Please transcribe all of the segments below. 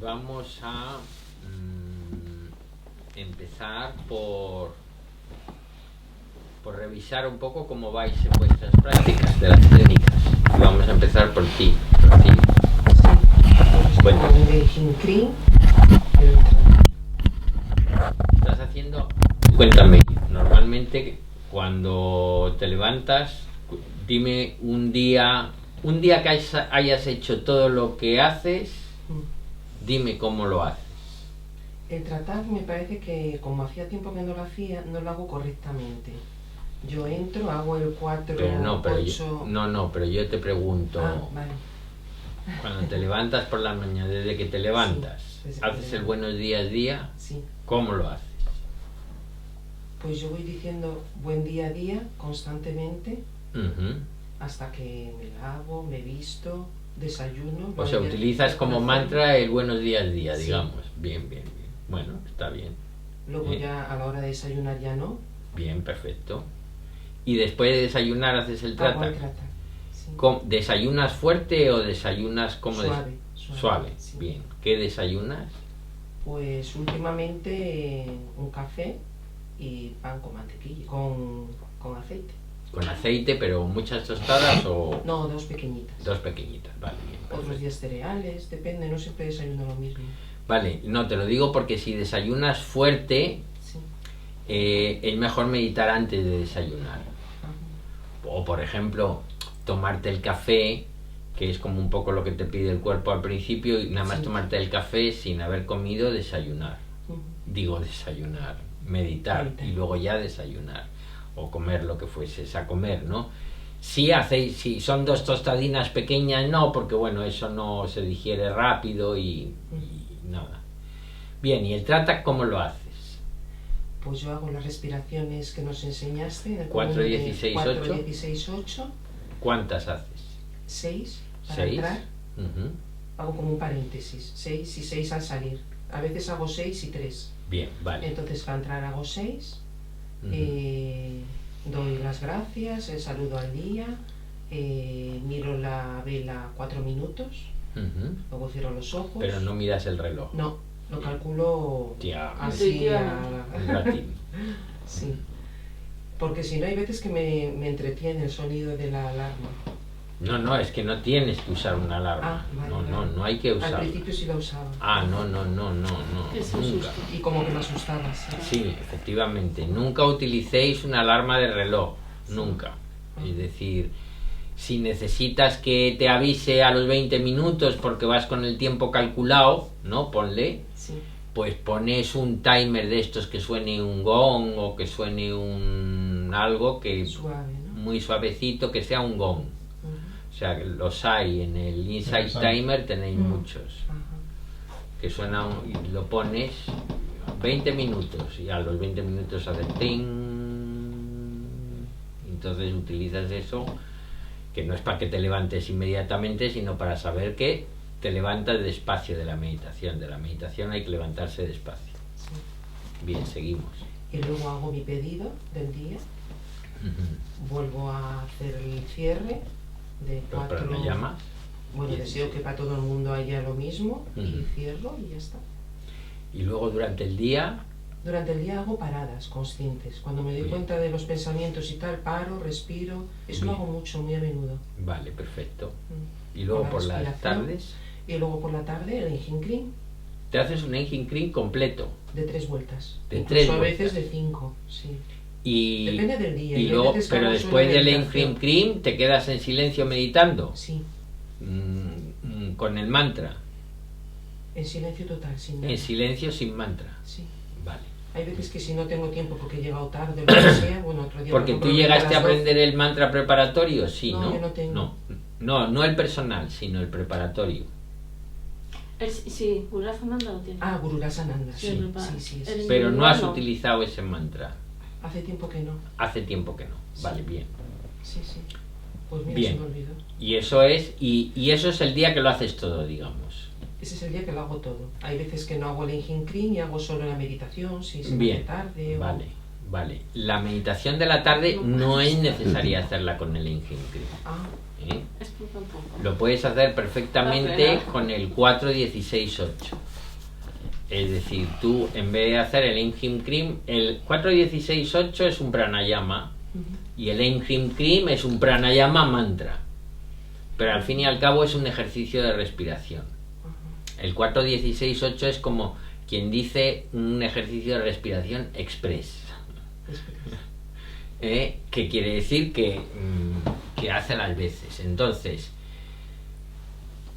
Vamos a empezar por revisar un poco cómo vais en vuestras prácticas de las técnicas. Y vamos a empezar por ti. Cuéntame. Estás haciendo... Cuéntame, normalmente cuando te levantas, dime un día que hayas hecho todo lo que haces, dime cómo lo haces. El tratar me parece que, como hacía tiempo que no lo hacía, no lo hago correctamente. Yo entro, hago el 4, pero 8... pero yo te pregunto, vale. Cuando te levantas por la mañana, desde que te levantas, sí, ¿haces el buenos días día? Sí. ¿Cómo lo haces? Pues yo voy diciendo buen día a día constantemente, hasta que me lavo, me visto, desayuno. O sea, utilizas como mantra el buenos días día, sí. Digamos. Bien. Bueno, está bien. Luego ya a la hora de desayunar ya no. Bien, perfecto. ¿Y después de desayunar haces el trata? Hago el trata, sí. ¿Desayunas fuerte o desayunas como suave? Sí. Bien. ¿Qué desayunas? Pues últimamente un café y pan con mantequilla, con aceite. ¿Con aceite, pero muchas tostadas o...? No, 2 pequeñitas. 2 pequeñitas, vale, bien. Perfecto. Otros días cereales, depende, no siempre desayuno lo mismo. Vale, no, te lo digo porque si desayunas fuerte, sí. Es mejor meditar antes de desayunar. O, por ejemplo, tomarte el café, que es como un poco lo que te pide el cuerpo al principio, y nada más tomarte el café sin haber comido, desayunar. Digo desayunar, meditar, y luego ya desayunar. O comer lo que fueses a comer, ¿no? Si son 2 tostadinas pequeñas, no, porque bueno, eso no se digiere rápido y nada. Bien, ¿y el trata cómo lo haces? Pues yo hago las respiraciones que nos enseñaste. 4, 16, 8. 4, 16, 8. ¿Cuántas haces? 6 para 6. entrar. Hago como un paréntesis. 6 y 6 al salir. A veces hago 6 y 3. Bien, vale. Entonces para entrar hago 6. Doy las gracias, saludo al día, miro la vela 4 minutos, luego cierro los ojos. Pero no miras el reloj. No, lo calculo así un ratito. Sí, porque si no hay veces que me entretiene el sonido de la alarma. No, es que no tienes que usar una alarma. Vale. No hay que usarla. Al principio sí la usaba. No. Nunca. Y como que me asustaba. Sí, efectivamente. Nunca utilicéis una alarma de reloj. Nunca. Es decir, si necesitas que te avise a los 20 minutos porque vas con el tiempo calculado, ¿no? Ponle. Sí. Pues pones un timer de estos que suene un gong o que suene algo que suave, ¿no? Muy suavecito, que sea un gong. O sea, los hay en el Insight Timer, tenéis muchos. Que suena y lo pones 20 minutos y a los 20 minutos hace ting. Entonces utilizas eso, que no es para que te levantes inmediatamente, sino para saber que te levantas despacio de la meditación. De la meditación hay que levantarse despacio. Sí. Bien, seguimos. Y luego hago mi pedido del día. Vuelvo a hacer el cierre de 4. ¿Pero me llamas? Bueno, deseo que para todo el mundo haya lo mismo y cierro y ya está. Y luego durante el día... Durante el día hago paradas conscientes. Cuando me doy cuenta de los pensamientos y tal, paro, respiro. Eso lo hago mucho, muy a menudo. Vale, perfecto. Y luego por las tardes... Y luego por la tarde el Engine Cream. ¿Te haces un Engine Cream completo? De 3 vueltas. De 3 vueltas. A veces de 5, sí. Depende del día. Y luego, pero después del Engine Cream, ¿te quedas en silencio meditando? Sí. Con el mantra. En silencio total, sin nada. En silencio sin mantra. Sí. Vale. Hay veces que si no tengo tiempo porque he llegado tarde o lo que sea, bueno, otro día... Porque tú llegaste a aprender el mantra preparatorio, sí, ¿no? No, yo no tengo. No el personal, sino el preparatorio. Sí, Gururasananda lo tiene. Gururasananda, sí. Pero no has utilizado ese mantra. Hace tiempo que no. Hace tiempo que no. Sí. Vale, bien. Sí. Pues mira, bien. se me olvidó. Y eso es, y eso es el día que lo haces todo, digamos. Ese es el día que lo hago todo. Hay veces que no hago el Engine Cream y hago solo la meditación, si se me hace tarde. Vale, Vale, la meditación de la tarde no es necesaria hacerla con el Ein Geum Krim. Explica un poco. Lo puedes hacer perfectamente con el 4-16-8. Es decir, tú en vez de hacer el Ein Geum Krim, el 4-16-8 es un pranayama y el Ein Geum Krim es un pranayama mantra. Pero al fin y al cabo es un ejercicio de respiración. El 4-16-8 es como quien dice un ejercicio de respiración express. Que quiere decir que hace las veces. Entonces,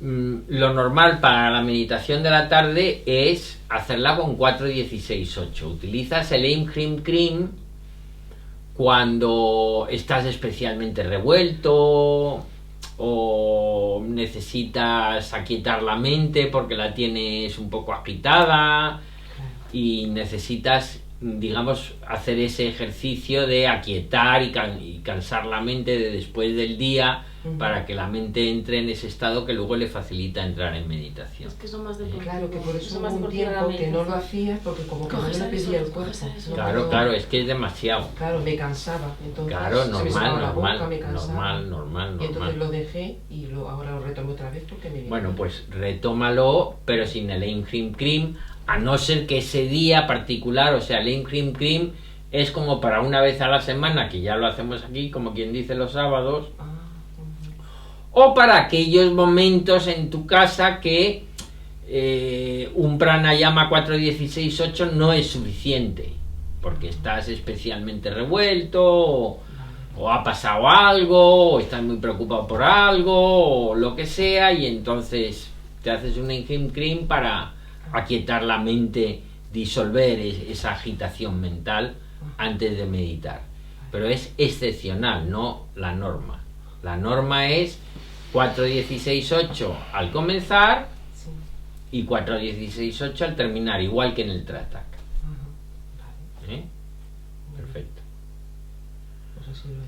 lo normal para la meditación de la tarde es hacerla con 4-16-8. Utilizas el Ein Geum Krim cuando estás especialmente revuelto o necesitas aquietar la mente porque la tienes un poco agitada y necesitas, digamos, hacer ese ejercicio de aquietar y cansar la mente de después del día para que la mente entre en ese estado que luego le facilita entrar en meditación. Es que son más deportivos. Claro, que por eso hubo un tiempo que no lo hacía porque como que no me pedía el cuerpo. Claro, es que es demasiado. Claro, me cansaba. Entonces, claro, se me secaba la boca, normal. Y entonces lo dejé y ahora lo retomé otra vez porque me viene. Bueno, pues retómalo, pero sin el Ein Geum Krim, a no ser que ese día particular, o sea, el Ein Geum Krim es como para una vez a la semana, que ya lo hacemos aquí, como quien dice los sábados, o para aquellos momentos en tu casa que un pranayama 4-16-8 no es suficiente, porque estás especialmente revuelto, o ha pasado algo, o estás muy preocupado por algo, o lo que sea, y entonces te haces un Ein Geum Krim para aquietar la mente, disolver esa agitación mental antes de meditar. Pero es excepcional, no la norma. La norma es 4-16-8 al comenzar y 4-16-8 al terminar, igual que en el Tratak. Perfecto. Pues así lo haré.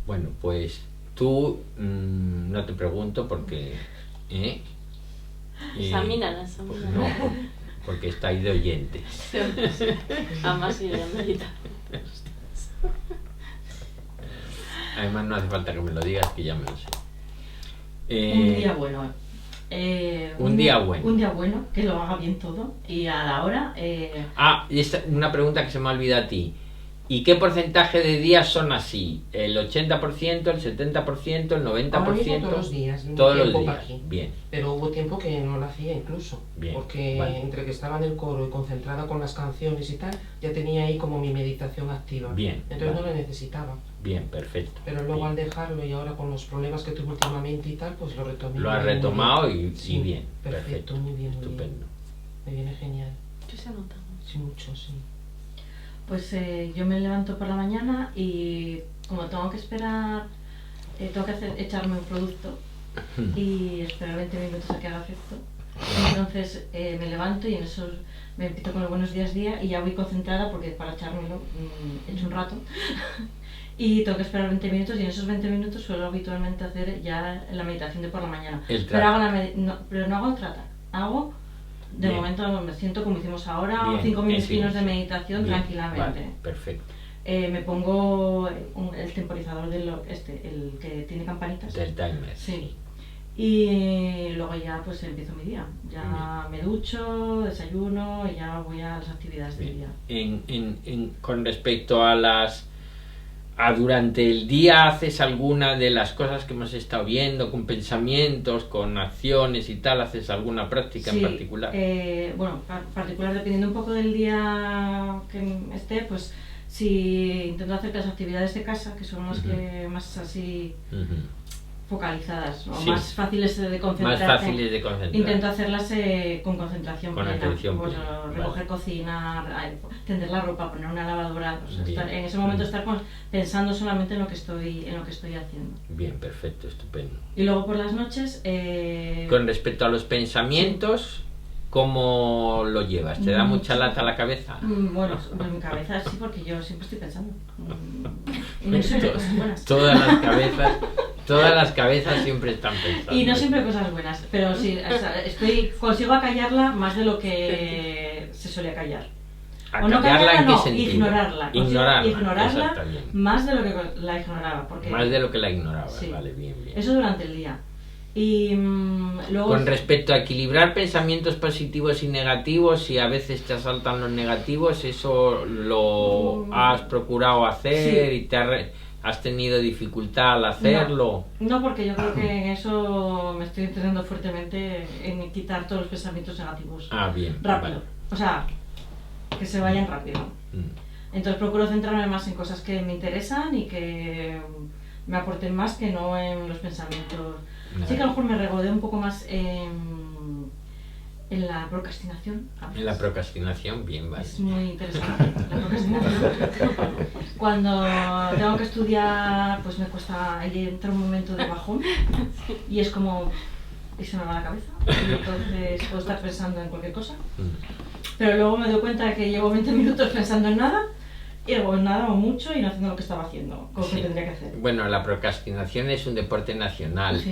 Bueno, pues tú no te pregunto porque... Examínala. No, porque estáis de oyentes. Además, sí, ya medita. Además, no hace falta que me lo digas, que ya me lo sé. Un día bueno. Un día bueno. Un día bueno, que lo haga bien todo y a la hora. Y esta, una pregunta que se me olvida a ti. ¿Y qué porcentaje de días son así? ¿El 80%, el 70%, el 90%? Ahora mismo todos los días. Todos los días. Aquí. Bien. Pero hubo tiempo que no lo hacía incluso. Bien. Porque entre que estaba en el coro y concentrada con las canciones y tal, ya tenía ahí como mi meditación activa. Bien. Entonces no lo necesitaba. Bien, perfecto. Pero luego al dejarlo y ahora con los problemas que tuve últimamente y tal, pues lo retomé. Lo has retomado y bien. Perfecto, muy bien. Estupendo. Me viene genial. ¿Qué se nota? Sí, mucho, sí. Pues yo me levanto por la mañana y como tengo que esperar, tengo que echarme un producto y esperar 20 minutos a que haga efecto. Entonces me levanto y en eso me empiezo con los buenos días día y ya voy concentrada porque para echármelo he hecho un rato. Y tengo que esperar 20 minutos y en esos 20 minutos suelo habitualmente hacer ya la meditación de por la mañana. Pero no hago el Tratak, hago... De momento me siento como hicimos ahora, 5 minutos de meditación tranquilamente. Vale, perfecto. Me pongo el temporizador el que tiene campanitas. Del timer. Sí. Y luego ya pues empiezo mi día. Ya me ducho, desayuno y ya voy a las actividades del día. Con respecto a durante el día, ¿haces alguna de las cosas que hemos estado viendo, con pensamientos, con acciones y tal? ¿Haces alguna práctica en particular? Bueno, particular dependiendo un poco del día que esté, pues si intento hacer las actividades de casa, que son las que más así focalizadas, ¿no? Más fáciles de concentrar. Intento hacerlas con concentración plena. Pues, recoger, cocinar, tender la ropa, poner una lavadora, pues, en ese momento estar pensando solamente en lo que estoy haciendo. Bien, perfecto, estupendo. Y luego por las noches... Con respecto a los pensamientos, ¿cómo lo llevas? ¿Te da mucha lata la cabeza? Bueno, en mi cabeza sí, porque yo siempre estoy pensando. Y no siempre cosas buenas. Todas las cabezas siempre están pensando. Y no siempre cosas buenas, pero sí, consigo acallarla más de lo que se suele acallar. O no ¿Acallarla en qué no, sentido? ignorarla. Ignorarla exactamente. más de lo que la ignoraba. Porque, Más de lo que la ignoraba, sí, vale, bien. eso durante el día. Y luego... Con respecto a equilibrar pensamientos positivos y negativos, si a veces te asaltan los negativos, ¿eso lo has procurado hacer sí. y has tenido dificultad al hacerlo? No, porque yo creo que en eso me estoy entrenando fuertemente en quitar todos los pensamientos negativos. Bien. Rápido. Vale. O sea, que se vayan rápido. Entonces procuro centrarme más en cosas que me interesan y que me aporten más que no en los pensamientos. Sí que a lo mejor me regodeo un poco más en la procrastinación. En la procrastinación, bien, vale. Es muy interesante la procrastinación. Cuando tengo que estudiar, pues me cuesta, ahí entra un momento de bajón y es como, y se me va la cabeza, y entonces puedo estar pensando en cualquier cosa. Pero luego me doy cuenta de que llevo 20 minutos pensando en nada, y luego en nada o mucho y no haciendo lo que estaba haciendo, o lo que tendría que hacer. Bueno, la procrastinación es un deporte nacional, Sí.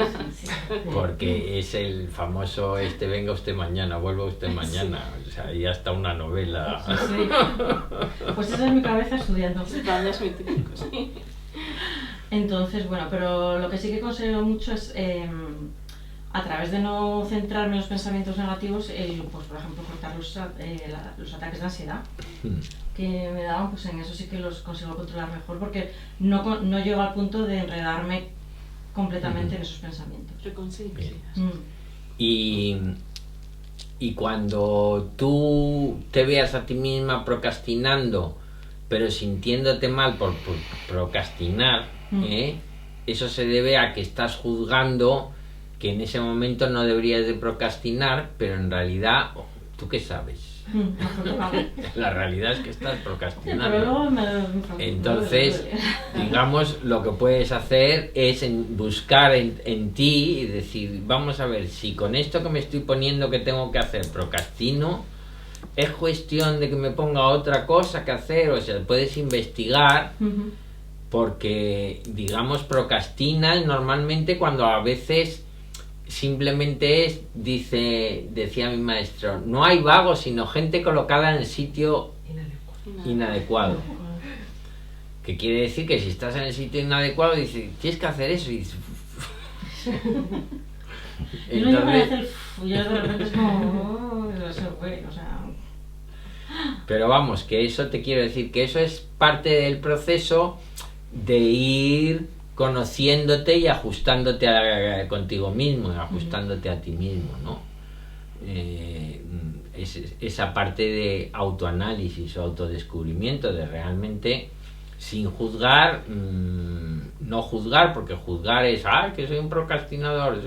porque es el famoso venga usted mañana, vuelva usted mañana, o sea, ya está una novela. Sí. Pues esa es mi cabeza estudiando. Es muy típico, sí. Entonces, bueno, pero lo que sí que consigo mucho es, a través de no centrarme en los pensamientos negativos, pues por ejemplo cortar los ataques de ansiedad que me daban, pues en eso sí que los consigo controlar mejor, porque no llego al punto de enredarme completamente en esos pensamientos. Pero consigues. Y cuando tú te veas a ti misma procrastinando, pero sintiéndote mal por procrastinar, eso se debe a que estás juzgando que en ese momento no deberías de procrastinar, pero en realidad, ¿tú qué sabes? La realidad es que estás procrastinando. Entonces, digamos, lo que puedes hacer es buscar en ti y decir, vamos a ver, si con esto que me estoy poniendo que tengo que hacer procrastino, es cuestión de que me ponga otra cosa que hacer, o sea, puedes investigar, porque, digamos, procrastinas normalmente cuando a veces simplemente decía mi maestro, no hay vagos, sino gente colocada en el sitio inadecuado. Que quiere decir que si estás en el sitio inadecuado, dices, tienes que hacer eso, y dices, entonces, yo de repente es como, o sea... Pero vamos, que eso te quiero decir, que eso es parte del proceso de ir conociéndote y ajustándote contigo mismo, ajustándote a ti mismo, ¿no? Esa parte de autoanálisis o autodescubrimiento, de realmente, sin juzgar, no juzgar, porque juzgar es, que soy un procrastinador,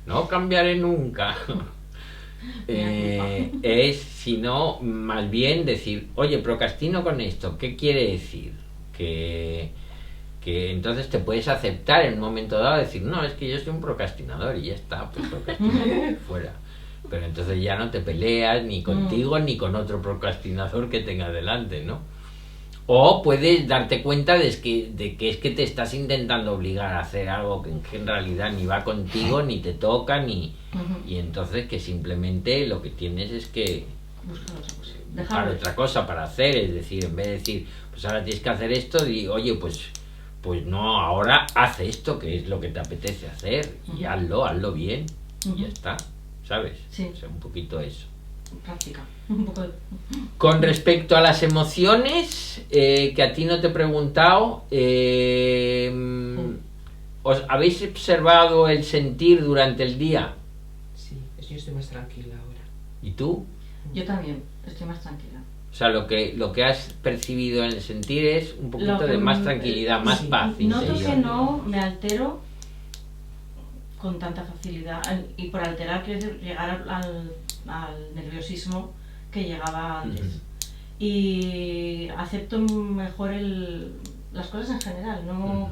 no cambiaré nunca. Sino más bien decir, oye, procrastino con esto, ¿qué quiere decir? Que entonces te puedes aceptar en un momento dado, decir, no, es que yo soy un procrastinador y ya está, pues procrastinador fuera. Pero entonces ya no te peleas ni contigo ni con otro procrastinador que tengas delante, ¿no? O puedes darte cuenta de que es que te estás intentando obligar a hacer algo que en realidad ni va contigo, ni te toca, y entonces que simplemente lo que tienes es que buscar otra cosa para hacer, es decir, en vez de decir, pues ahora tienes que hacer esto, oye, pues no, ahora haz esto, que es lo que te apetece hacer, y hazlo bien, y ya está, ¿sabes? Sí. O sea, un poquito eso. Práctica, un poco de... Con respecto a las emociones, que a ti no te he preguntado, ¿os habéis observado el sentir durante el día? Sí, yo estoy más tranquila ahora. ¿Y tú? Yo también, estoy más tranquila. O sea, lo que has percibido en el sentir es un poquito de más tranquilidad, más paz. Noto que no me altero con tanta facilidad, y por alterar quiero decir llegar al nerviosismo que llegaba antes. Y acepto mejor las cosas en general, no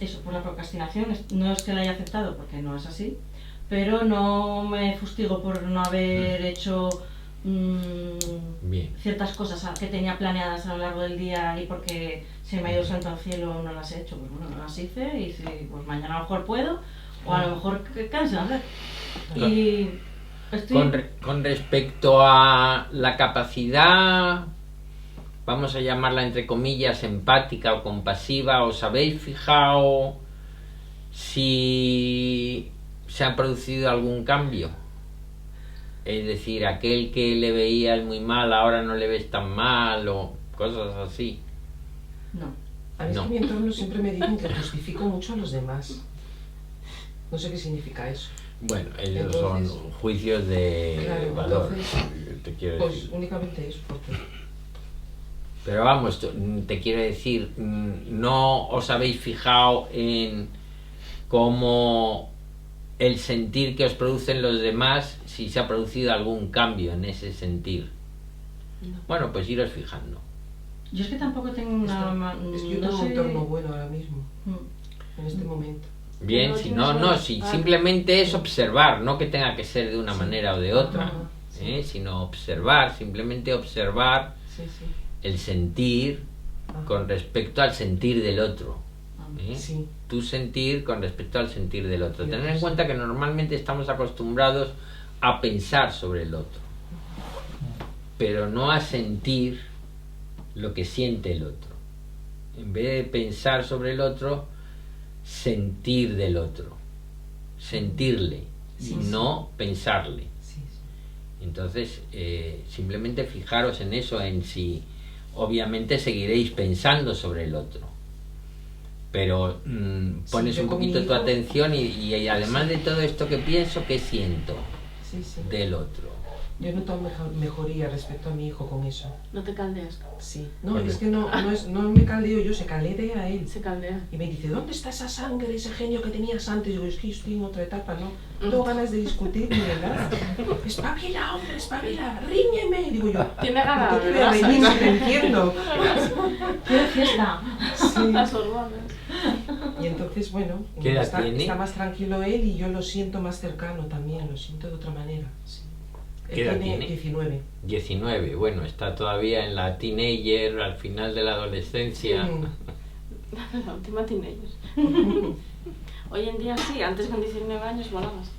eso por la procrastinación, no es que la haya aceptado porque no es así, pero no me fustigo por no haber hecho ciertas cosas que tenía planeadas a lo largo del día, y porque se me ha ido el santo al cielo no las he hecho, pues bueno, no las hice, y si, pues mañana a lo mejor puedo, o a lo mejor cansa, y Con respecto a la capacidad, vamos a llamarla entre comillas, empática o compasiva, ¿os habéis fijado si se ha producido algún cambio? Es decir, aquel que le veías muy mal, ahora no le ves tan mal, o cosas así. No. A mí es que mi entorno siempre me dicen que justifico mucho a los demás. No sé qué significa eso. Bueno, ellos entonces, son juicios de valor. Entonces, te quiero pues decir. únicamente eso. Porque... Pero vamos, te quiero decir, ¿no os habéis fijado en cómo el sentir que os producen los demás, si se ha producido algún cambio en ese sentir? No. Bueno, pues iros fijando. Yo es que tampoco tengo una... Es que yo tengo un entorno bueno ahora mismo, en este momento. Bien, No si tienes si simplemente es observar, no que tenga que ser de una manera o de otra, sí. Sino observar, simplemente observar Sí. el sentir con respecto al sentir del otro. Sí. Tu sentir con respecto al sentir del otro. Tener en cuenta que normalmente estamos acostumbrados a pensar sobre el otro, pero no a sentir lo que siente el otro. En vez de pensar sobre el otro, sentir del otro, sentirle, no pensarle. Sí. Entonces, simplemente fijaros en eso, en si obviamente seguiréis pensando sobre el otro, pero pones un poquito tu atención y además de todo esto que pienso, ¿qué siento del otro? Yo noto mejoría respecto a mi hijo con eso. ¿No te caldeas? Sí. No, es que no me caldeo yo, se caldea a él. Se caldea. Y me dice, ¿dónde está esa sangre, ese genio que tenías antes? Digo, es que estoy en otra etapa, ¿no? No tengo ganas de discutir ni de nada. Espabila, hombre, espabila, ríñeme. Digo yo, tiene ganas ¿qué te voy a reír si te entiendo? ¡Qué fiesta! Sí. Las hormonas. Y entonces, bueno, ¿Qué edad tiene? está más tranquilo él y yo lo siento más cercano también, lo siento de otra manera. Sí. ¿Qué edad tiene? 19. 19, bueno, está todavía en la teenager, al final de la adolescencia. La última teenager. Hoy en día sí, antes con 19 años volabas.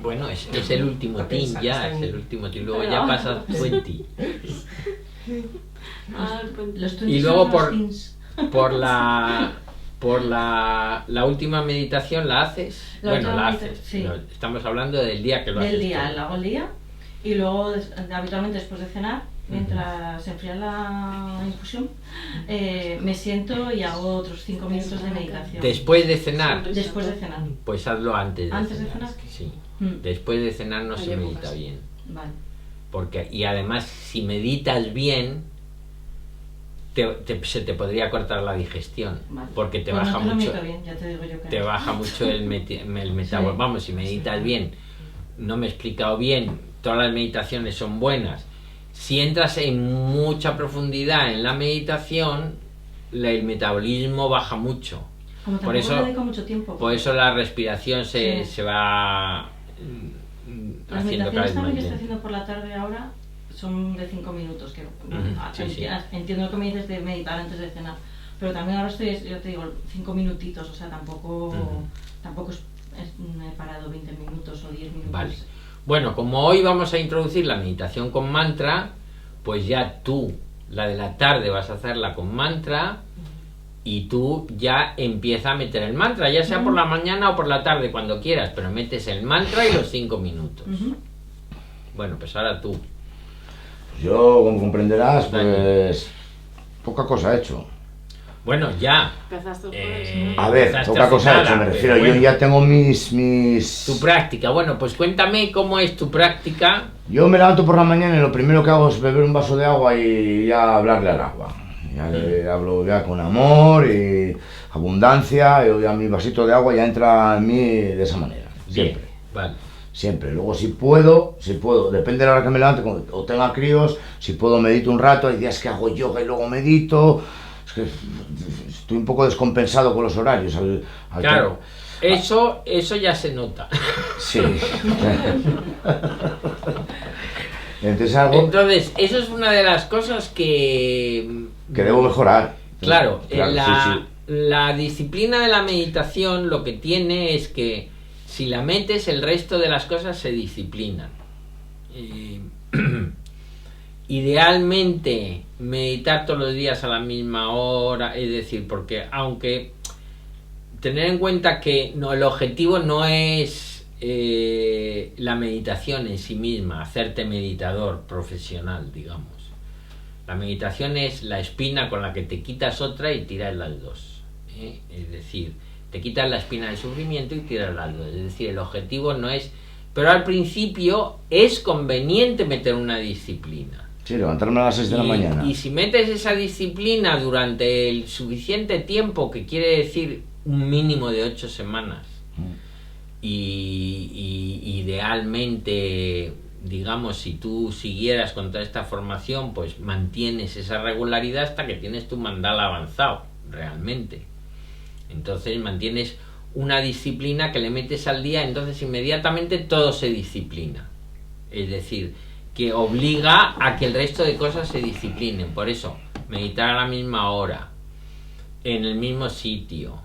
Bueno, es el último teen ya, es el último teen, luego ya pasas 20. Y luego por la última meditación la haces. La haces. Sí. No, estamos hablando del día que lo haces. Del día, lo hago el día y luego habitualmente después de cenar, mientras se enfría la infusión, me siento y hago otros 5 minutos de meditación. Después de cenar. Después de cenar. Pues hazlo antes de ¿Antes cenar. de cenar? Sí. Después de cenar no se medita bien. Vale. Y además, si meditas bien, se te podría cortar la digestión, Vale. Porque te Pues baja no te mucho. lo bien, ya te digo yo que Te no. baja mucho el metabolismo. Vamos, si meditas bien, no me he explicado bien, todas las meditaciones son buenas. Si entras en mucha profundidad en la meditación, el metabolismo baja mucho. Como Por tampoco eso, le dedico mucho tiempo. por eso la respiración se va Las haciendo cada meditaciones vez más también que estoy lenta. haciendo por la tarde ahora son de 5 minutos. Que, sí. Entiendo lo que me dices de meditar antes de cenar. Pero también ahora estoy, yo te digo, 5 minutitos, o sea, tampoco he parado 20 minutos o 10 minutos. Vale. Bueno, como hoy vamos a introducir la meditación con mantra, pues ya tú, la de la tarde, vas a hacerla con mantra y tú ya empieza a meter el mantra, ya sea por la mañana o por la tarde, cuando quieras, pero metes el mantra y los 5 minutos. Bueno, pues ahora tú. Yo, como comprenderás, pues poca cosa he hecho. Bueno, ya. Empezaste A ver, poca cosa he hecho, me refiero. Bueno, yo ya tengo mis... Tu práctica. Bueno, pues cuéntame cómo es tu práctica. Yo me levanto por la mañana y lo primero que hago es beber un vaso de agua y ya hablarle al agua. Ya le hablo ya con amor y abundancia, y ya mi vasito de agua ya entra en mí de esa manera. Siempre. Bien, vale. Siempre. Luego si puedo, depende de la hora que me levante o tenga críos, si puedo medito un rato, hay días que hago yoga y luego medito. Es que estoy un poco descompensado con los horarios. Claro, eso ya se nota. Sí. Entonces, eso es una de las cosas que debo mejorar. Claro, sí. la disciplina de la meditación lo que tiene es que si la metes, el resto de las cosas se disciplinan. Idealmente meditar todos los días a la misma hora, es decir, porque aunque tener en cuenta que no, el objetivo no es la meditación en sí misma, hacerte meditador profesional, digamos. La meditación es la espina con la que te quitas otra y tiras las dos, es decir, te quitas la espina del sufrimiento y tiras las dos, es decir, el objetivo no es, pero al principio es conveniente meter una disciplina. Sí, levantarme a las 6 de la mañana. Y si metes esa disciplina durante el suficiente tiempo, que quiere decir un mínimo de 8 semanas, y idealmente, digamos, si tú siguieras con toda esta formación, pues mantienes esa regularidad hasta que tienes tu mandala avanzado, realmente. Entonces mantienes una disciplina que le metes al día, entonces inmediatamente todo se disciplina. Es decir, que obliga a que el resto de cosas se disciplinen. Por eso, meditar a la misma hora, en el mismo sitio,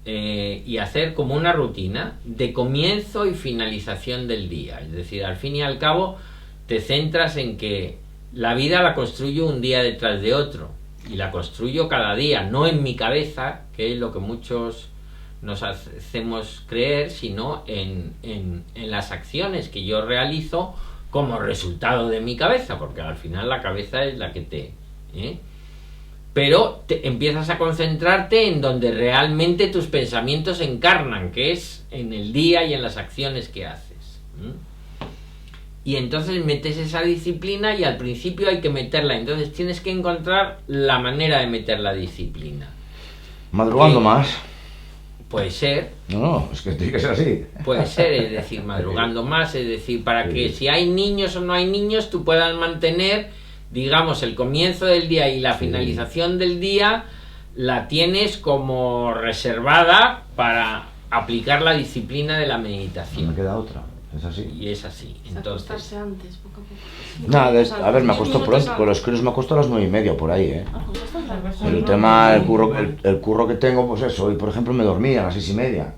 y hacer como una rutina de comienzo y finalización del día. Es decir, al fin y al cabo te centras en que la vida la construyo un día detrás de otro, y la construyo cada día, no en mi cabeza, que es lo que muchos nos hacemos creer, sino en las acciones que yo realizo como resultado de mi cabeza, porque al final la cabeza es la que te... Pero te empiezas a concentrarte en donde realmente tus pensamientos se encarnan, que es en el día y en las acciones que haces. Y entonces metes esa disciplina, y al principio hay que meterla, entonces tienes que encontrar la manera de meter la disciplina. Madrugando más. Puede ser. No, es que tiene que ser así. Puede ser, es decir, madrugando más, es decir, para que si hay niños o no hay niños, tú puedas mantener, digamos, el comienzo del día y la finalización del día, la tienes como reservada para aplicar la disciplina de la meditación. No me queda otra, es así. Y es así. Entonces, acostarse antes, poco a poco. Nada, a ver, me acuesto pronto, con los críos me acuesto a las 9:30 por ahí, El tema, el curro que tengo, pues eso, hoy por ejemplo me dormí a las 6:30.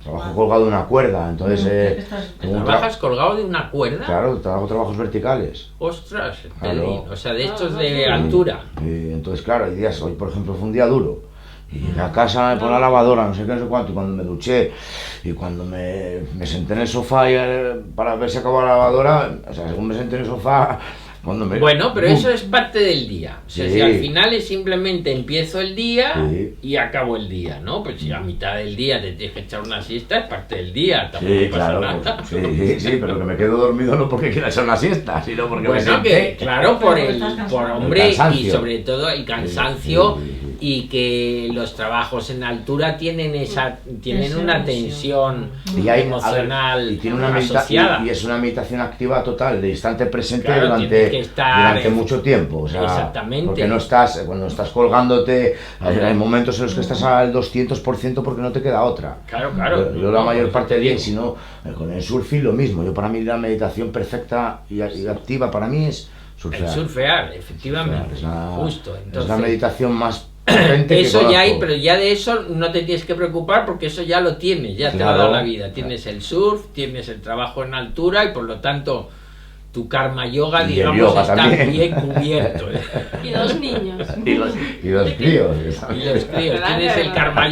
Trabajo colgado de una cuerda, entonces... ¿trabajas colgado de una cuerda? Claro, trabajos verticales. Ostras, claro. O sea, de estos de altura. Entonces, claro, hay días, hoy por ejemplo fue un día duro. Y llegué a casa, me pongo la lavadora, no sé qué, no sé cuánto, y cuando me duché, y cuando me senté en el sofá para ver si acababa la lavadora, o sea, según me senté en el sofá... Bueno, pero eso es parte del día. O sea, Sí. si al final es simplemente empiezo el día Sí. y acabo el día, ¿no? Pues si a mitad del día te tienes que echar una siesta, es parte del día, tampoco Sí, pasa claro, nada. pues, sí, pero que me quedo dormido no porque quiera echar una siesta, sino porque me Bueno, senté. que claro, por El hombre, y cansancio. sobre todo el cansancio, Sí. y que los trabajos en altura tienen Tensión. una tensión Y hay, emocional, a ver, y tiene una asociada. y es una meditación activa total, de instante presente, Claro, tienes que durante estar mucho tiempo, o sea, Exactamente. porque no estás, cuando estás colgándote, hay momentos en los que estás al 200% porque no te queda otra. Claro. Yo la No, mayor pues parte te del día, digo. si no, con el surfing lo mismo. Yo para mí la meditación perfecta y activa para mí es surfear. El surfear, efectivamente, Es la, justo. es Entonces, la meditación más potente eso que ya hay, conozco. pero ya de eso no te tienes que preocupar, porque eso ya lo tienes, ya te lo ha Claro. dado la vida. Tienes el surf, tienes el trabajo en altura, y por lo tanto tu karma yoga, Y el digamos, yoga está también. bien cubierto. Y 2 niños. Y los críos. Y los críos, tienes el karma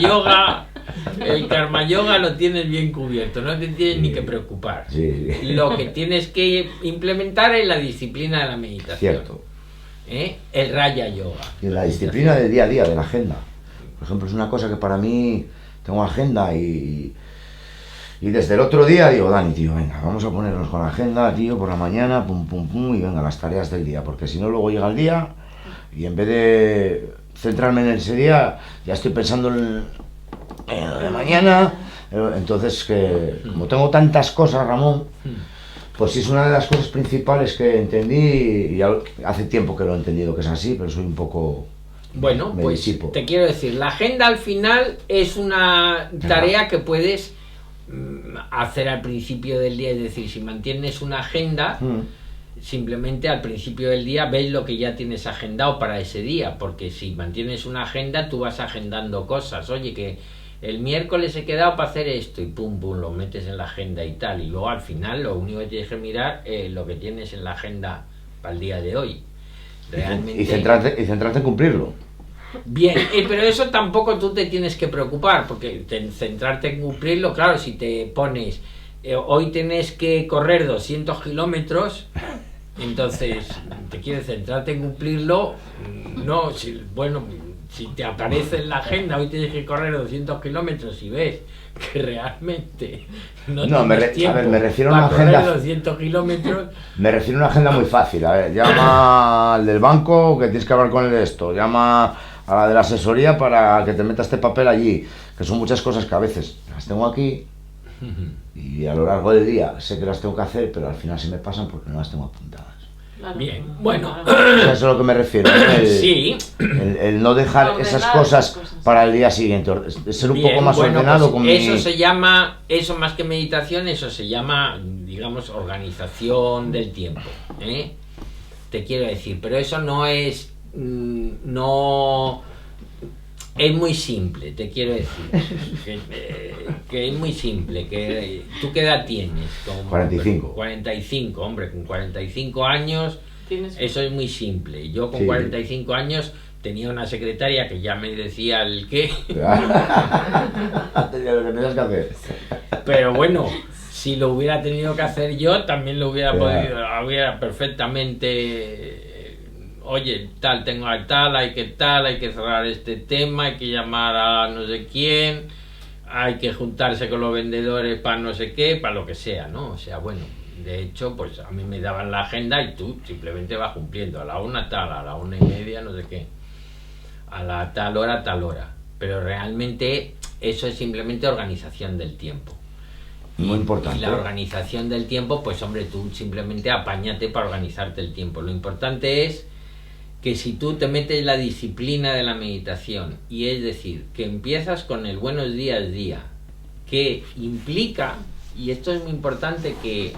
yoga lo tienes bien cubierto, no te tienes ni que preocupar. Sí. Lo que tienes que implementar es la disciplina de la meditación. Cierto. El Raya Yoga. Y la disciplina del día a día, de la agenda. Por ejemplo, es una cosa que para mí tengo agenda y desde el otro día digo, Dani, tío, venga, vamos a ponernos con la agenda, tío, por la mañana, pum, pum, pum, y venga, las tareas del día, porque si no luego llega el día y en vez de centrarme en ese día, ya estoy pensando en lo de mañana. Entonces, que como tengo tantas cosas, Ramón, pues sí es una de las cosas principales que entendí, y ya hace tiempo que lo he entendido que es así, pero soy un poco... Bueno, me pues disipo. te quiero decir, la agenda al final es una tarea que puedes hacer al principio del día, es decir, si mantienes una agenda, simplemente al principio del día ves lo que ya tienes agendado para ese día, porque si mantienes una agenda tú vas agendando cosas. Oye, que el miércoles he quedado para hacer esto y pum, pum, lo metes en la agenda y tal. Y luego al final lo único que tienes que mirar es lo que tienes en la agenda para el día de hoy. Realmente... Y centrarte en cumplirlo. Bien, pero eso tampoco tú te tienes que preocupar, porque centrarte en cumplirlo, claro, si te pones, hoy tienes que correr 200 kilómetros, entonces te quieres centrarte en cumplirlo, no, si te aparece en la agenda, hoy tienes que correr 200 kilómetros y ves que realmente no tienes tiempo, a ver, me refiero a una correr agenda 200 kilómetros. Me refiero a una agenda muy fácil. A ver, llama al del banco que tienes que hablar con él de esto, llama a la de la asesoría para que te meta este papel allí, que son muchas cosas que a veces las tengo aquí y a lo largo del día sé que las tengo que hacer, pero al final se me pasan porque no las tengo apuntadas. Claro. Bien, bueno. Eso es a lo que me refiero, ¿no? Sí. El no dejar Ordenar esas cosas esas cosas. para el día siguiente, ser un poco más Bueno, ordenado. pues con eso mi... se llama, eso más que meditación, eso se llama, digamos, organización del tiempo, ¿eh? Te quiero decir, pero eso no es, no, es muy simple, te quiero decir, que es muy simple, que ¿tú qué edad tienes? 45. 45, hombre, con 45 años, eso es muy simple. Yo con Sí. 45 años tenía una secretaria que ya me decía el qué. Tenía lo que tenías que hacer. Pero bueno, si lo hubiera tenido que hacer yo, también lo hubiera podido, hubiera perfectamente, oye, tal, tengo al tal, hay que cerrar este tema, hay que llamar a no sé quién, hay que juntarse con los vendedores para no sé qué, para lo que sea, ¿no? O sea, bueno, de hecho, pues a mí me daban la agenda y tú simplemente vas cumpliendo, a la 1 tal, a la 1:30, no sé qué, a la tal hora, pero realmente eso es simplemente organización del tiempo. Muy importante. Y la organización del tiempo, pues hombre, tú simplemente apáñate para organizarte el tiempo. Lo importante es que si tú te metes la disciplina de la meditación, y es decir, que empiezas con el buenos días día, que implica, y esto es muy importante que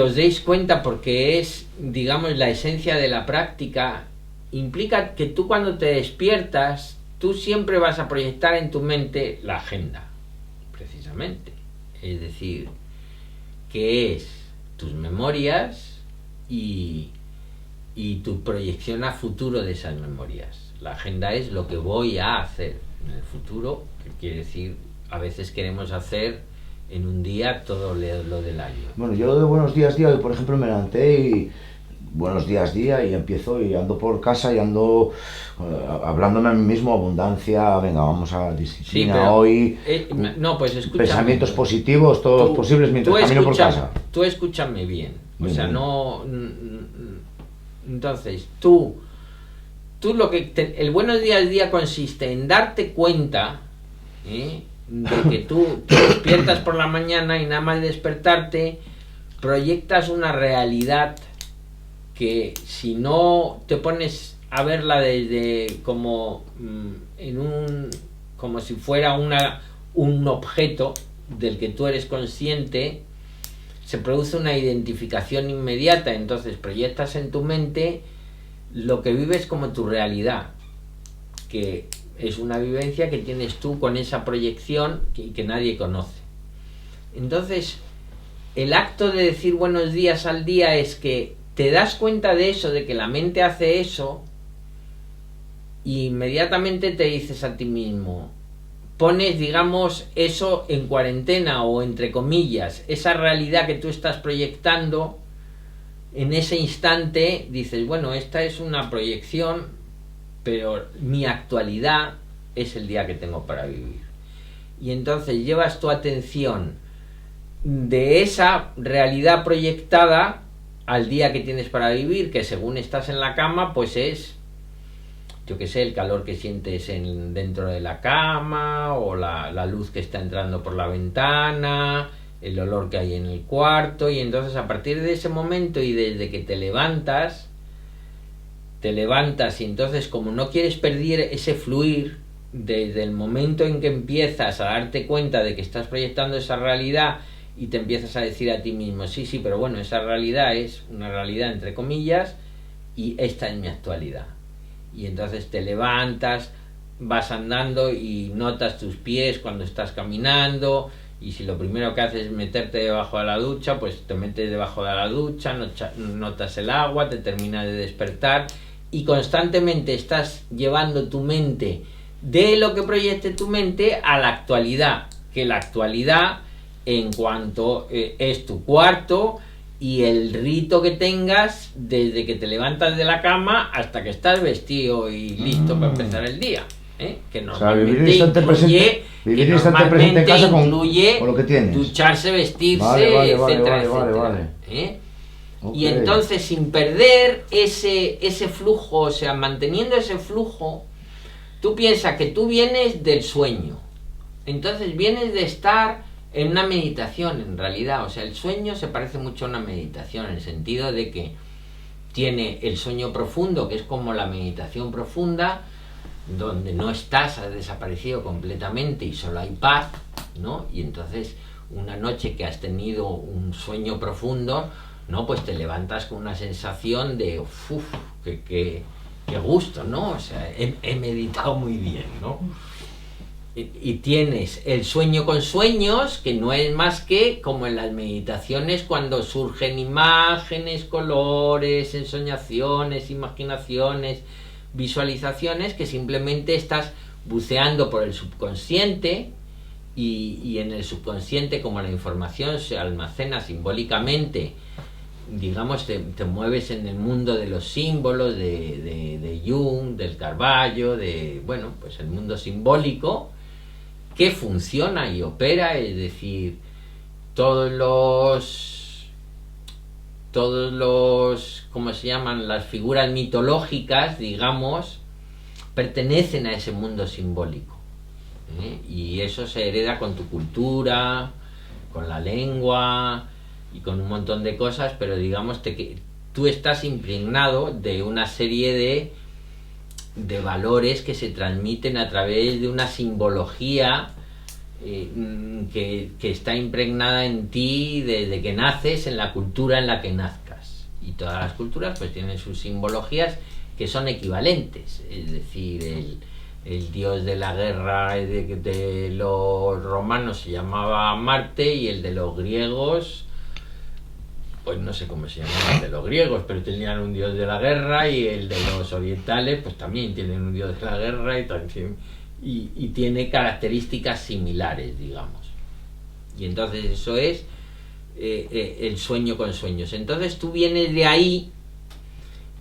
os deis cuenta porque es, digamos, la esencia de la práctica, implica que tú cuando te despiertas, tú siempre vas a proyectar en tu mente la agenda, precisamente. Es decir, que es tus memorias y tu proyección a futuro de esas memorias. La agenda es lo que voy a hacer en el futuro, que quiere decir, a veces queremos hacer en un día todo lo del año. Bueno, yo de buenos días día, por ejemplo, me levanté y buenos días día y empiezo y ando por casa y ando hablándome a mí mismo, abundancia, venga, vamos a disciplina, Sí, pero, hoy, no, pues escúchame, pensamientos positivos, todos los posibles mientras camino por casa. Tú escúchame bien, o Bien, sea, bien. no, entonces, tú lo que el buenos días día consiste en darte cuenta, de que tú te despiertas por la mañana y nada más despertarte proyectas una realidad que si no te pones a verla desde como como si fuera un objeto del que tú eres consciente, se produce una identificación inmediata. Entonces proyectas en tu mente lo que vives como tu realidad, que es una vivencia que tienes tú con esa proyección que nadie conoce. Entonces el acto de decir buenos días al día es que te das cuenta de eso, de que la mente hace eso, y inmediatamente te dices a ti mismo, pones, digamos, eso en cuarentena o entre comillas, esa realidad que tú estás proyectando, en ese instante dices, bueno, esta es una proyección, pero mi actualidad es el día que tengo para vivir. Y entonces llevas tu atención de esa realidad proyectada al día que tienes para vivir, que según estás en la cama, pues es, yo qué sé, el calor que sientes dentro de la cama, o la luz que está entrando por la ventana, el olor que hay en el cuarto. Y entonces a partir de ese momento y desde que te levantas y entonces como no quieres perder ese fluir, desde el momento en que empiezas a darte cuenta de que estás proyectando esa realidad y te empiezas a decir a ti mismo, sí, pero bueno, esa realidad es una realidad entre comillas y esta es mi actualidad. Y entonces te levantas, vas andando y notas tus pies cuando estás caminando, y si lo primero que haces es meterte debajo de la ducha, pues te metes debajo de la ducha, notas el agua, te termina de despertar, y constantemente estás llevando tu mente de lo que proyecte tu mente a la actualidad, que la actualidad en cuanto es tu cuarto y el rito que tengas desde que te levantas de la cama hasta que estás vestido y listo para empezar el día, que normalmente vivir instante presente en casa con lo que tienes, ducharse, vestirse, etcétera, etcétera. Okay. Y entonces, sin perder ese flujo, o sea, manteniendo ese flujo, tú piensas que tú vienes del sueño, entonces vienes de estar en una meditación en realidad. O sea, el sueño se parece mucho a una meditación en el sentido de que tiene el sueño profundo, que es como la meditación profunda, donde no estás, has desaparecido completamente y solo hay paz, ¿no? Y entonces una noche que has tenido un sueño profundo, ¿no? Pues te levantas con una sensación de qué gusto, ¿no? O sea, he meditado muy bien, ¿no? Y tienes el sueño con sueños, que no es más que como en las meditaciones cuando surgen imágenes, colores, ensoñaciones, imaginaciones, visualizaciones, que simplemente estás buceando por el subconsciente, y en el subconsciente, como la información se almacena simbólicamente, digamos, te mueves en el mundo de los símbolos de Jung, del Carballo, bueno, pues el mundo simbólico que funciona y opera, es decir, todos los ¿cómo se llaman? Las figuras mitológicas, digamos, pertenecen a ese mundo simbólico, y eso se hereda con tu cultura, con la lengua y con un montón de cosas, pero digamos que tú estás impregnado de una serie de valores que se transmiten a través de una simbología que está impregnada en ti desde que naces, en la cultura en la que nazcas. Y todas las culturas pues tienen sus simbologías que son equivalentes, es decir, el dios de la guerra de los romanos se llamaba Marte, y el de los griegos, pues no sé cómo se llamaban el de los griegos, pero tenían un dios de la guerra, y el de los orientales pues también tienen un dios de la guerra, y tiene características similares, digamos. Y entonces eso es el sueño con sueños. Entonces tú vienes de ahí,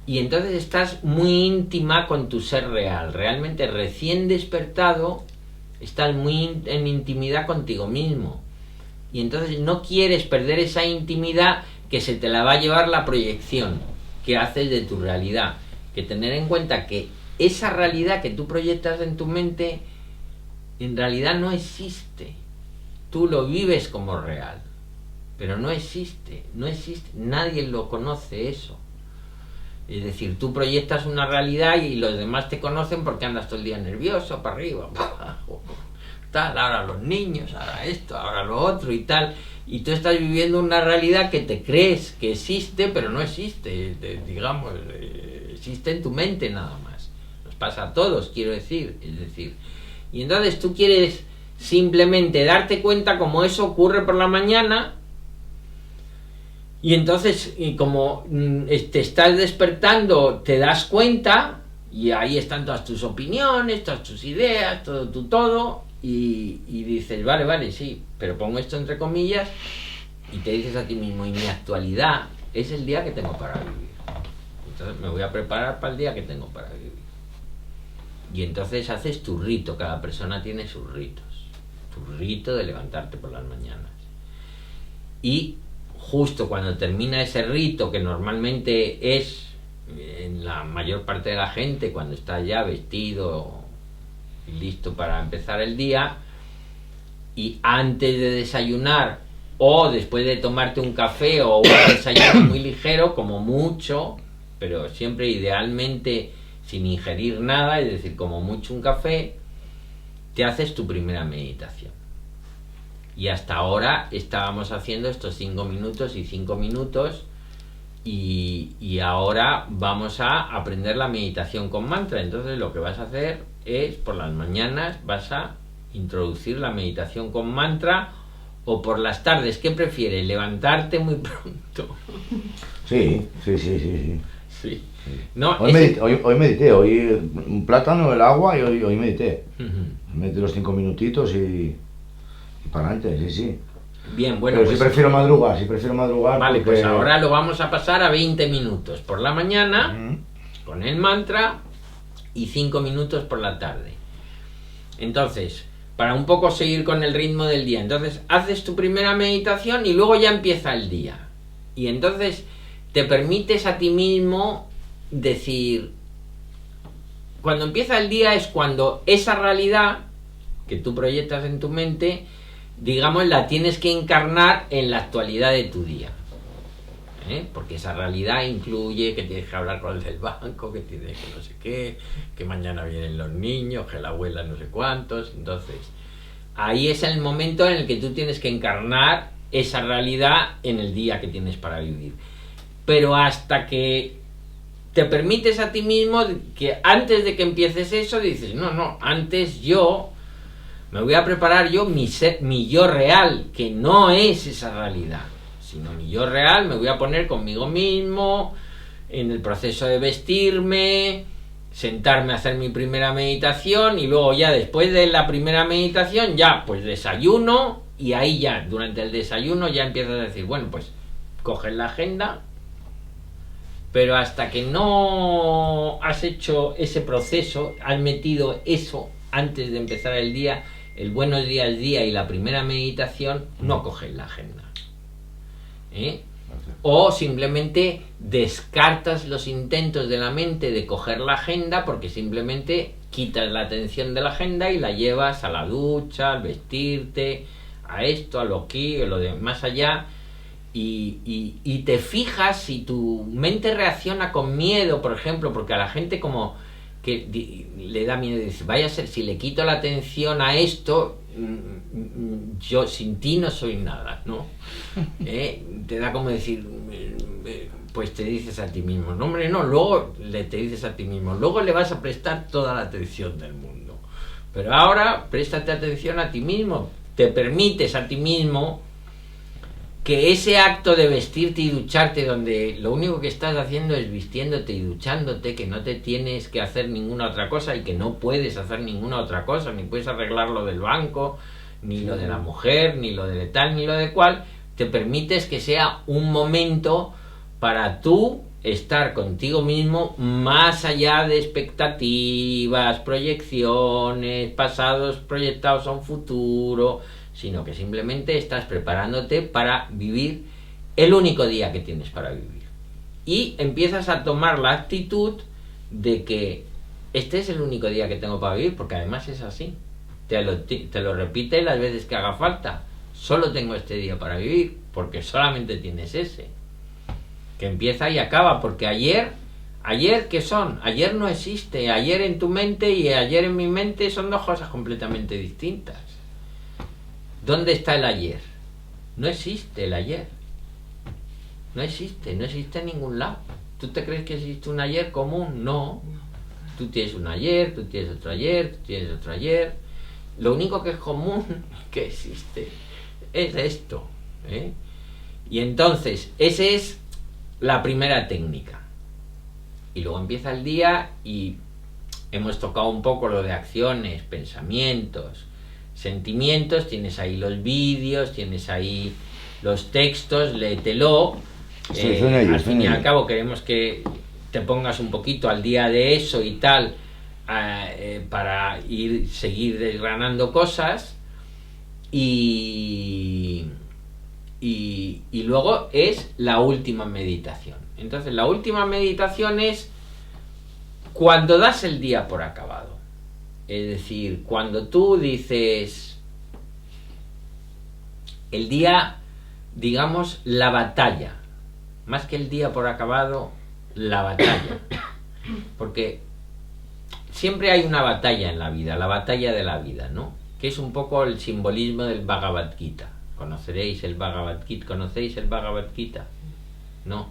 y entonces estás muy íntima con tu ser real, realmente recién despertado, estás muy en intimidad contigo mismo, y entonces no quieres perder esa intimidad que se te la va a llevar la proyección que haces de tu realidad. Que tener en cuenta que esa realidad que tú proyectas en tu mente en realidad no existe. Tú lo vives como real, pero no existe, nadie lo conoce eso. Es decir, tú proyectas una realidad y los demás te conocen porque andas todo el día nervioso, para arriba, para abajo, tal, ahora los niños, ahora esto, ahora lo otro y tal. Y tú estás viviendo una realidad que te crees que existe, pero no existe, digamos, existe en tu mente nada más. Nos pasa a todos, quiero decir, es decir. Y entonces tú quieres simplemente darte cuenta como eso ocurre por la mañana, y entonces, y como te estás despertando, te das cuenta, y ahí están todas tus opiniones, todas tus ideas, todo, y dices, vale, sí, pero pongo esto entre comillas, y te dices a ti mismo, y mi actualidad es el día que tengo para vivir. Entonces me voy a preparar para el día que tengo para vivir. Y entonces haces tu rito, cada persona tiene sus ritos, tu rito de levantarte por las mañanas. Y justo cuando termina ese rito, que normalmente es en la mayor parte de la gente cuando está ya vestido y listo para empezar el día, y antes de desayunar o después de tomarte un café o un desayuno muy ligero, como mucho, pero siempre idealmente sin ingerir nada, es decir, como mucho un café, te haces tu primera meditación. Y hasta ahora estábamos haciendo estos 5 minutos y 5 minutos, y ahora vamos a aprender la meditación con mantra. Entonces lo que vas a hacer es por las mañanas vas a introducir la meditación con mantra, o por las tardes. ¿Qué prefieres? ¿Levantarte muy pronto? Sí. Sí. No, Hoy medité, hoy un plátano, el agua y hoy medité. Medité los 5 minutitos y para adelante, sí. Bien, bueno. Pero pues, sí prefiero madrugar. Vale, porque... pues ahora lo vamos a pasar a 20 minutos por la mañana con el mantra y 5 minutos por la tarde. Entonces, para un poco seguir con el ritmo del día, entonces haces tu primera meditación y luego ya empieza el día. Y entonces te permites a ti mismo decir, cuando empieza el día es cuando esa realidad que tú proyectas en tu mente, digamos, la tienes que encarnar en la actualidad de tu día. Porque esa realidad incluye que tienes que hablar con el del banco, que tienes que no sé qué, que mañana vienen los niños, que la abuela no sé cuántos. Entonces, ahí es el momento en el que tú tienes que encarnar esa realidad en el día que tienes para vivir. Pero hasta que te permites a ti mismo que antes de que empieces eso, dices, no, antes yo me voy a preparar mi yo real, que no es esa realidad, sino mi yo real. Me voy a poner conmigo mismo en el proceso de vestirme, sentarme a hacer mi primera meditación, y luego ya después de la primera meditación ya pues desayuno, y ahí ya durante el desayuno ya empiezas a decir, bueno, pues coges la agenda, pero hasta que no has hecho ese proceso, has metido eso antes de empezar el día, el buenos días día y la primera meditación, no coges la agenda. O simplemente descartas los intentos de la mente de coger la agenda, porque simplemente quitas la atención de la agenda y la llevas a la ducha, al vestirte, a esto, a lo aquí, a lo de más allá, y te fijas si tu mente reacciona con miedo, por ejemplo, porque a la gente como que le da miedo, dice, vaya a ser, si le quito la atención a esto, yo sin ti no soy nada, ¿no? Te da como decir, pues te dices a ti mismo, no hombre, no, luego te dices a ti mismo, luego le vas a prestar toda la atención del mundo, pero ahora préstate atención a ti mismo, te permites a ti mismo que ese acto de vestirte y ducharte, donde lo único que estás haciendo es vistiéndote y duchándote, que no te tienes que hacer ninguna otra cosa y que no puedes hacer ninguna otra cosa, ni puedes arreglar lo del banco, ni lo de la mujer, ni lo de tal, ni lo de cual, te permites que sea un momento para tú estar contigo mismo, más allá de expectativas, proyecciones, pasados proyectados a un futuro, sino que simplemente estás preparándote para vivir el único día que tienes para vivir. Y empiezas a tomar la actitud de que este es el único día que tengo para vivir, porque además es así. Te lo repite las veces que haga falta. Solo tengo este día para vivir, porque solamente tienes ese. Que empieza y acaba, porque ayer, ¿qué son? Ayer no existe. Ayer en tu mente y ayer en mi mente son dos cosas completamente distintas. ¿Dónde está el ayer? No existe el ayer. No existe en ningún lado. ¿Tú te crees que existe un ayer común? No. Tú tienes un ayer, tú tienes otro ayer, tú tienes otro ayer. Lo único que es común que existe es esto. Y entonces, esa es la primera técnica. Y luego empieza el día y hemos tocado un poco lo de acciones, pensamientos, sentimientos, tienes ahí los vídeos, tienes ahí los textos, léetelo. Al fin y al cabo queremos que te pongas un poquito al día de eso y tal, para seguir desgranando cosas, y luego es la última meditación. Entonces la última meditación es cuando das el día por acabado. Es decir, cuando tú dices el día, digamos, la batalla, más que el día por acabado, la batalla. Porque siempre hay una batalla en la vida, la batalla de la vida, ¿no? Que es un poco el simbolismo del Bhagavad Gita. ¿Conocéis el Bhagavad Gita? No,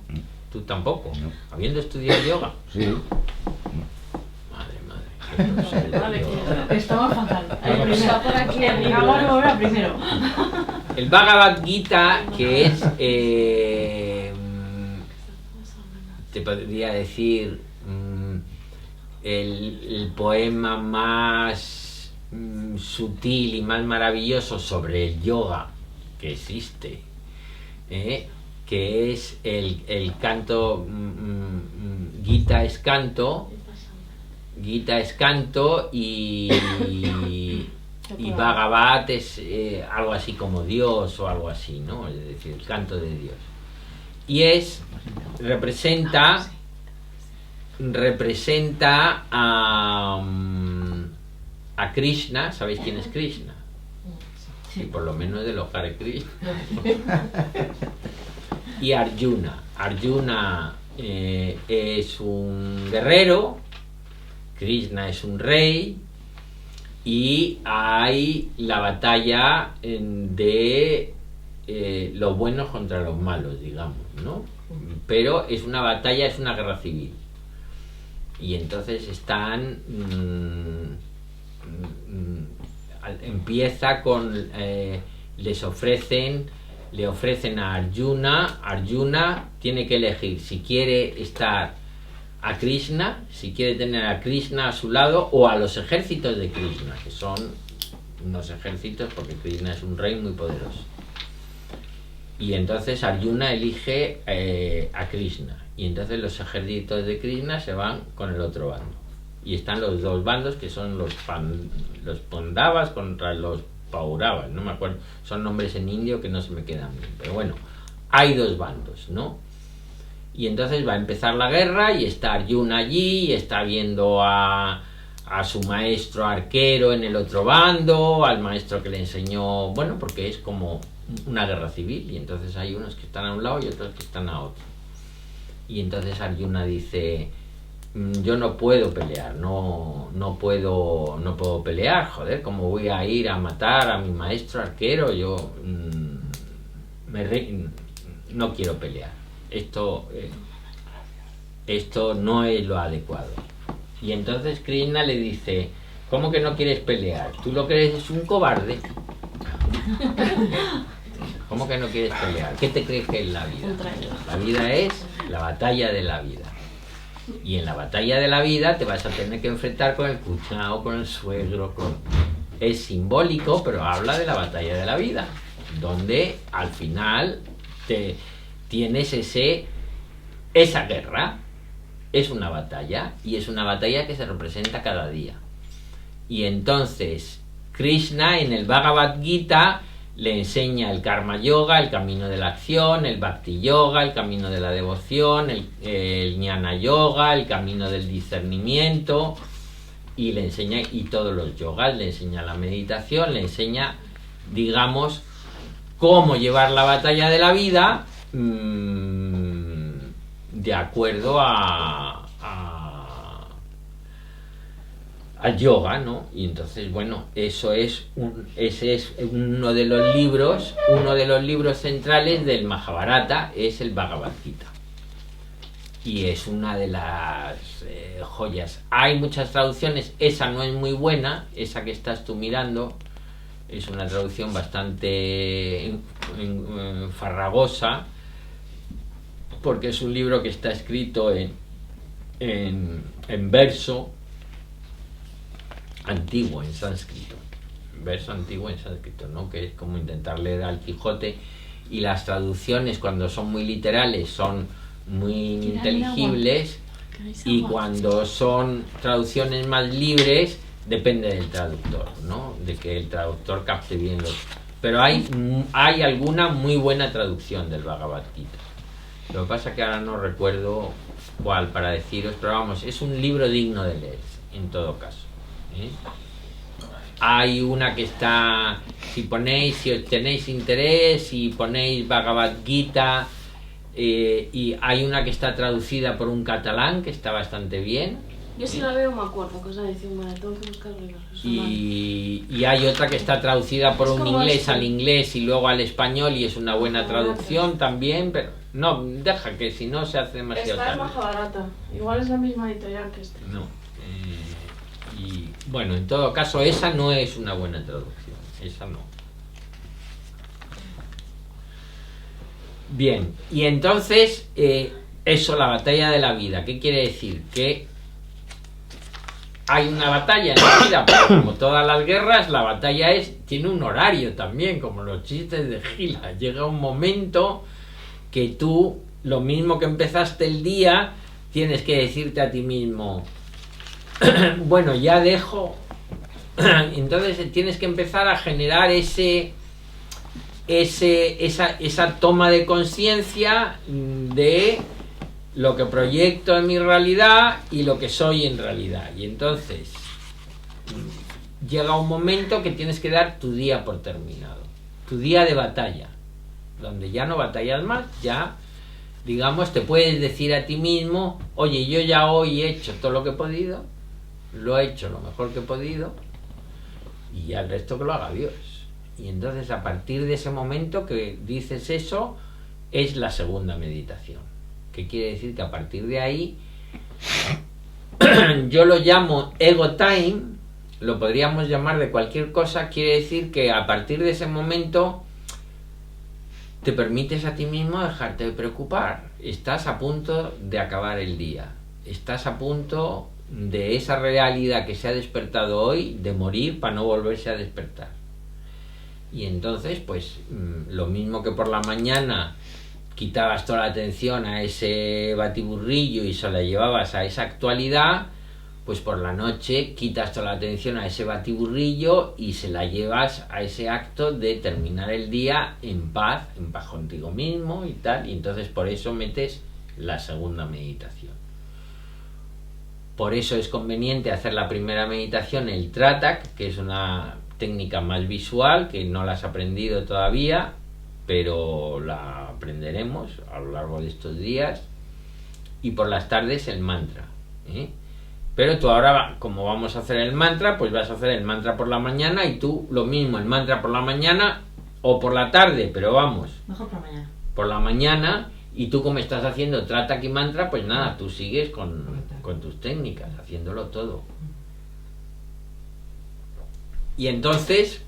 tú tampoco, no. Habiendo estudiado yoga. Sí. Vale, que Estaba fatal. El está primero. por aquí el libro. Vamos a volver al primero. El Bhagavad Gita, que es, te podría decir, el poema más sutil y más maravilloso sobre el yoga que existe, que es el canto, Gita es canto y Bhagavat es algo así como Dios o algo así, ¿no? Es decir, el canto de Dios. Y representa a Krishna. ¿Sabéis quién es Krishna? Sí, por lo menos de los Hare Krishna. Y Arjuna. Arjuna es un guerrero, Krishna es un rey, y hay la batalla de los buenos contra los malos, digamos, ¿no? Pero es una batalla, es una guerra civil. Y entonces empieza con, le ofrecen a Arjuna tiene que elegir si quiere estar a Krishna, si quiere tener a Krishna a su lado o a los ejércitos de Krishna, que son unos ejércitos porque Krishna es un rey muy poderoso. Y entonces Arjuna elige a Krishna, y entonces los ejércitos de Krishna se van con el otro bando. Y están los dos bandos, que son los Pandavas contra los Pauravas, no me acuerdo, son nombres en indio que no se me quedan bien, pero bueno, hay dos bandos, ¿no? Y entonces va a empezar la guerra y está Arjuna allí y está viendo a su maestro arquero en el otro bando, al maestro que le enseñó, bueno, porque es como una guerra civil, y entonces hay unos que están a un lado y otros que están a otro. Y entonces Arjuna dice: yo no puedo pelear, no puedo pelear, joder, ¿cómo voy a ir a matar a mi maestro arquero? Yo no quiero pelear, esto no es lo adecuado. Y entonces Krishna le dice: ¿cómo que no quieres pelear? ¿Tú lo que eres es un cobarde? ¿Cómo que no quieres pelear? ¿Qué te crees que es la vida? La vida es la batalla de la vida. Y en la batalla de la vida te vas a tener que enfrentar con el cuñado, con el suegro, es simbólico, pero habla de la batalla de la vida, donde al final tienes esa guerra. Es una batalla, y es una batalla que se representa cada día. Y entonces Krishna en el Bhagavad Gita le enseña el Karma Yoga, el camino de la acción, el Bhakti Yoga, el camino de la devoción, el Jnana Yoga, el camino del discernimiento, y le enseña, y todos los yogas, le enseña la meditación, le enseña, digamos, cómo llevar la batalla de la vida de acuerdo al yoga, ¿no? Y entonces, bueno, ese es uno de los libros centrales del Mahabharata, es el Bhagavad Gita. Y es una de las joyas. Hay muchas traducciones, esa no es muy buena, esa que estás tú mirando, es una traducción bastante farragosa, porque es un libro que está escrito en verso antiguo, en sánscrito, ¿no? Que es como intentar leer al Quijote, y las traducciones, cuando son muy literales, son muy inteligibles, y cuando son traducciones más libres, depende del traductor, ¿no? De que el traductor capte bien pero hay alguna muy buena traducción del Bhagavad Gita. Lo que pasa es que ahora no recuerdo cuál para deciros, pero vamos, es un libro digno de leer, en todo caso. Hay una que está, si os tenéis interés y ponéis Bhagavad Gita, y hay una que está traducida por un catalán que está bastante bien. Yo si la veo me acuerdo, cosa de decir, bueno, tengo que buscar libros. Y hay otra que está traducida por un inglés al inglés y luego al español, y es una buena traducción también, pero no, deja que si no se hace demasiado esta tarde. es Mahabharata, igual es la misma editorial que esta. No. Y Bueno, en todo caso, esa no es una buena traducción. Esa no. Bien, y entonces, eso, la batalla de la vida. ¿Qué quiere decir? Que hay una batalla en la vida, pero como todas las guerras, la batalla tiene un horario también, como los chistes de Gila. Llega un momento que tú, lo mismo que empezaste el día, tienes que decirte a ti mismo, bueno, ya dejo. Entonces tienes que empezar a generar esa toma de conciencia de lo que proyecto en mi realidad y lo que soy en realidad. Y entonces llega un momento que tienes que dar tu día por terminado, tu día de batalla, donde ya no batallas más, ya, digamos, te puedes decir a ti mismo, oye, yo ya hoy he hecho todo lo que he podido, lo he hecho lo mejor que he podido, y ya el resto que lo haga Dios. Y entonces, a partir de ese momento que dices eso, es la segunda meditación. ¿Qué quiere decir? Que a partir de ahí, yo lo llamo ego time, lo podríamos llamar de cualquier cosa. Quiere decir que a partir de ese momento te permites a ti mismo dejarte de preocupar. Estás a punto de acabar el día, estás a punto de esa realidad que se ha despertado hoy, de morir para no volverse a despertar. Y entonces, pues, lo mismo que por la mañana quitabas toda la atención a ese batiburrillo y se la llevabas a esa actualidad, pues por la noche quitas toda la atención a ese batiburrillo y se la llevas a ese acto de terminar el día en paz contigo mismo y tal. Y entonces por eso metes la segunda meditación. Por eso es conveniente hacer la primera meditación, el Tratak, que es una técnica más visual, que no la has aprendido todavía, pero la aprenderemos a lo largo de estos días. Y por las tardes el mantra, ¿eh? Pero tú ahora, como vamos a hacer el mantra, pues vas a hacer el mantra por la mañana, y tú lo mismo, el mantra por la mañana o por la tarde, pero vamos, mejor por la mañana. Por la mañana. Y tú, como estás haciendo Tratak y mantra, pues nada, tú sigues con tus técnicas, haciéndolo todo. Y entonces,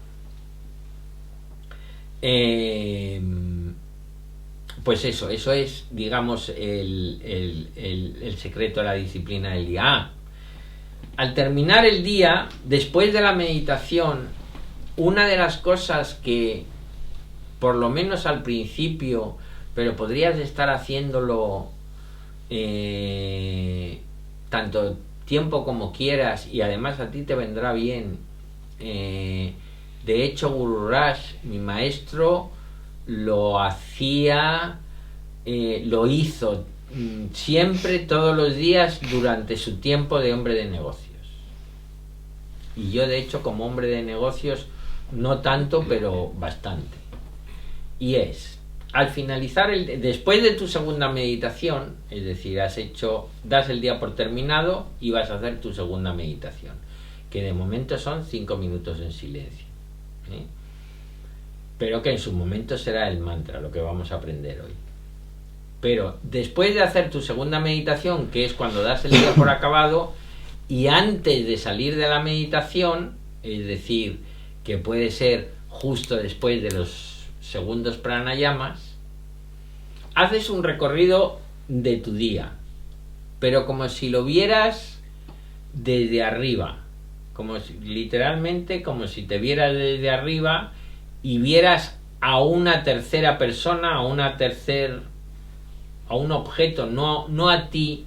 pues eso es, digamos, el secreto de la disciplina del día. Al terminar el día, después de la meditación, una de las cosas que, por lo menos al principio, pero podrías estar haciéndolo tanto tiempo como quieras, y además a ti te vendrá bien. De hecho, Guru Raj, mi maestro, lo hizo siempre, todos los días, durante su tiempo de hombre de negocios. Y yo, de hecho, como hombre de negocios, no tanto, pero bastante. Y es, al finalizar, después de tu segunda meditación, es decir, das el día por terminado y vas a hacer tu segunda meditación, que de momento son 5 minutos en silencio, ¿eh? Pero que en su momento será el mantra, lo que vamos a aprender hoy. Pero después de hacer tu segunda meditación, que es cuando das el día por acabado, y antes de salir de la meditación, es decir, que puede ser justo después de los segundos pranayamas, haces un recorrido de tu día, pero como si lo vieras desde arriba, literalmente como si te vieras desde arriba y vieras a una tercera persona, a un objeto, no a ti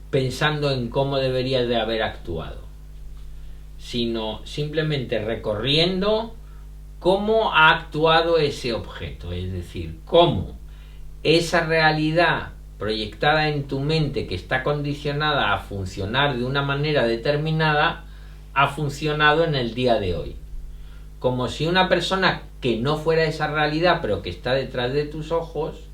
pensando en cómo deberías de haber actuado, sino simplemente recorriendo cómo ha actuado ese objeto, es decir, cómo esa realidad proyectada en tu mente, que está condicionada a funcionar de una manera determinada, ha funcionado en el día de hoy. Como si una persona que no fuera esa realidad, pero que está detrás de tus ojos,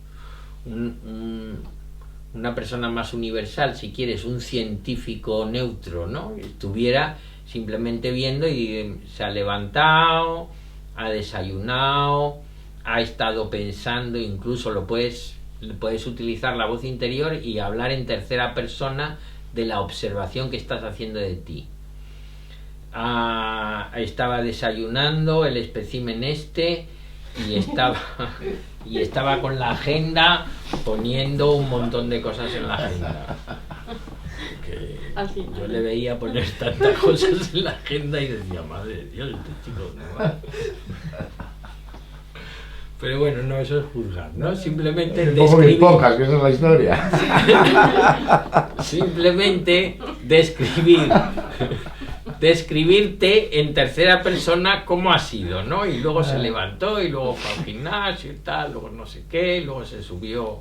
una persona más universal, si quieres, un científico neutro, ¿no?, estuviera simplemente viendo y se ha levantado, ha desayunado, ha estado pensando, incluso puedes utilizar la voz interior y hablar en tercera persona de la observación que estás haciendo de ti. estaba desayunando el espécimen y estaba con la agenda poniendo un montón de cosas en la agenda. Que yo le veía poner tantas cosas en la agenda y decía, madre de Dios, este chico no va. Pero bueno, no, eso es juzgar, ¿no? Simplemente describir... pocas, que esa es la historia. Simplemente describirte en tercera persona cómo ha sido, ¿no? Y luego se levantó y luego fue al gimnasio y tal, luego no sé qué, luego se subió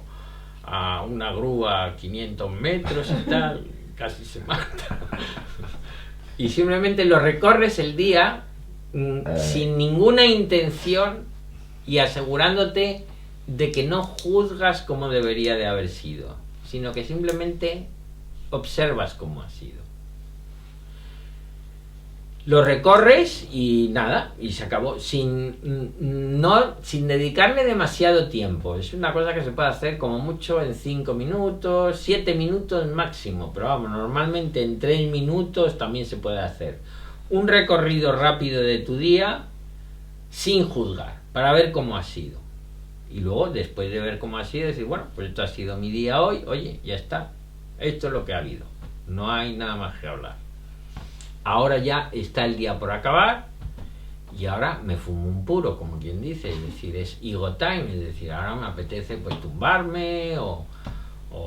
a una grúa a 500 metros y tal, casi se mata. Y simplemente lo recorres el día sin ninguna intención y asegurándote de que no juzgas como debería de haber sido, sino que simplemente observas cómo ha sido. Lo recorres y nada, y se acabó, sin dedicarle demasiado tiempo. Es una cosa que se puede hacer como mucho en 5 minutos, 7 minutos máximo, pero vamos, normalmente en 3 minutos también se puede hacer. Un recorrido rápido de tu día sin juzgar, para ver cómo ha sido. Y luego, después de ver cómo ha sido, decir, bueno, pues esto ha sido mi día hoy, oye, ya está. Esto es lo que ha habido. No hay nada más que hablar. Ahora ya está el día por acabar y ahora me fumo un puro, como quien dice. Es decir, es ego time, es decir, ahora me apetece pues tumbarme o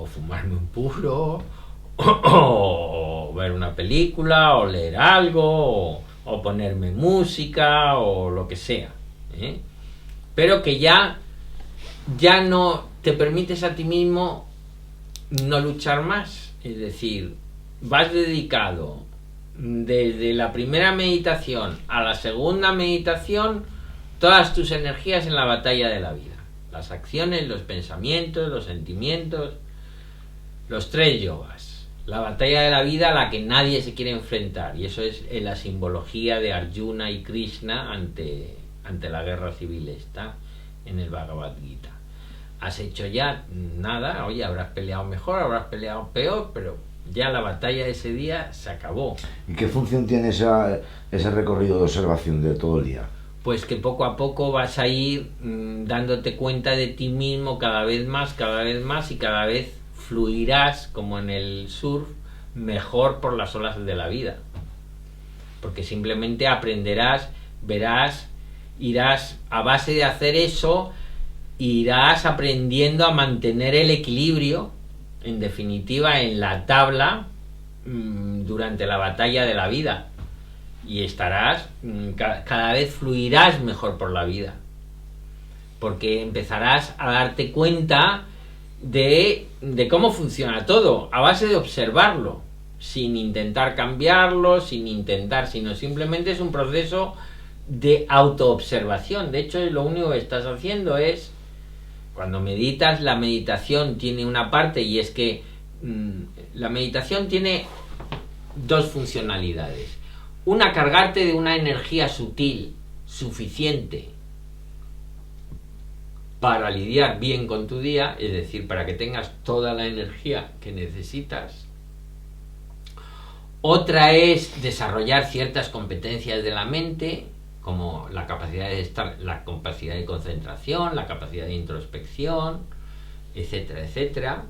fumarme un puro o ver una película o leer algo o ponerme música o lo que sea, ¿eh? Pero que ya no te permites a ti mismo no luchar más. Es decir, vas dedicado desde la primera meditación a la segunda meditación todas tus energías en la batalla de la vida. Las acciones, los pensamientos, los sentimientos, los 3 yogas. La batalla de la vida a la que nadie se quiere enfrentar. Y eso es la simbología de Arjuna y Krishna ante la guerra civil esta en el Bhagavad Gita. Has hecho ya nada, oye, habrás peleado mejor, habrás peleado peor, pero ya la batalla de ese día se acabó. ¿Y qué función tiene ese recorrido de observación de todo el día? Pues que poco a poco vas a ir dándote cuenta de ti mismo cada vez más y cada vez fluirás, como en el surf, mejor por las olas de la vida. Porque simplemente aprenderás, verás, irás a base de hacer eso, irás aprendiendo a mantener el equilibrio, en definitiva, en la tabla durante la batalla de la vida. Y estarás, cada vez fluirás mejor por la vida. Porque empezarás a darte cuenta de cómo funciona todo, a base de observarlo, sin intentar cambiarlo, sino simplemente es un proceso de autoobservación. De hecho, lo único que estás haciendo es, cuando meditas, la meditación tiene una parte, y es que la meditación tiene 2 funcionalidades. Una, cargarte de una energía sutil suficiente para lidiar bien con tu día, es decir, para que tengas toda la energía que necesitas. Otra es desarrollar ciertas competencias de la mente, como la capacidad de concentración, la capacidad de introspección, etcétera, etcétera.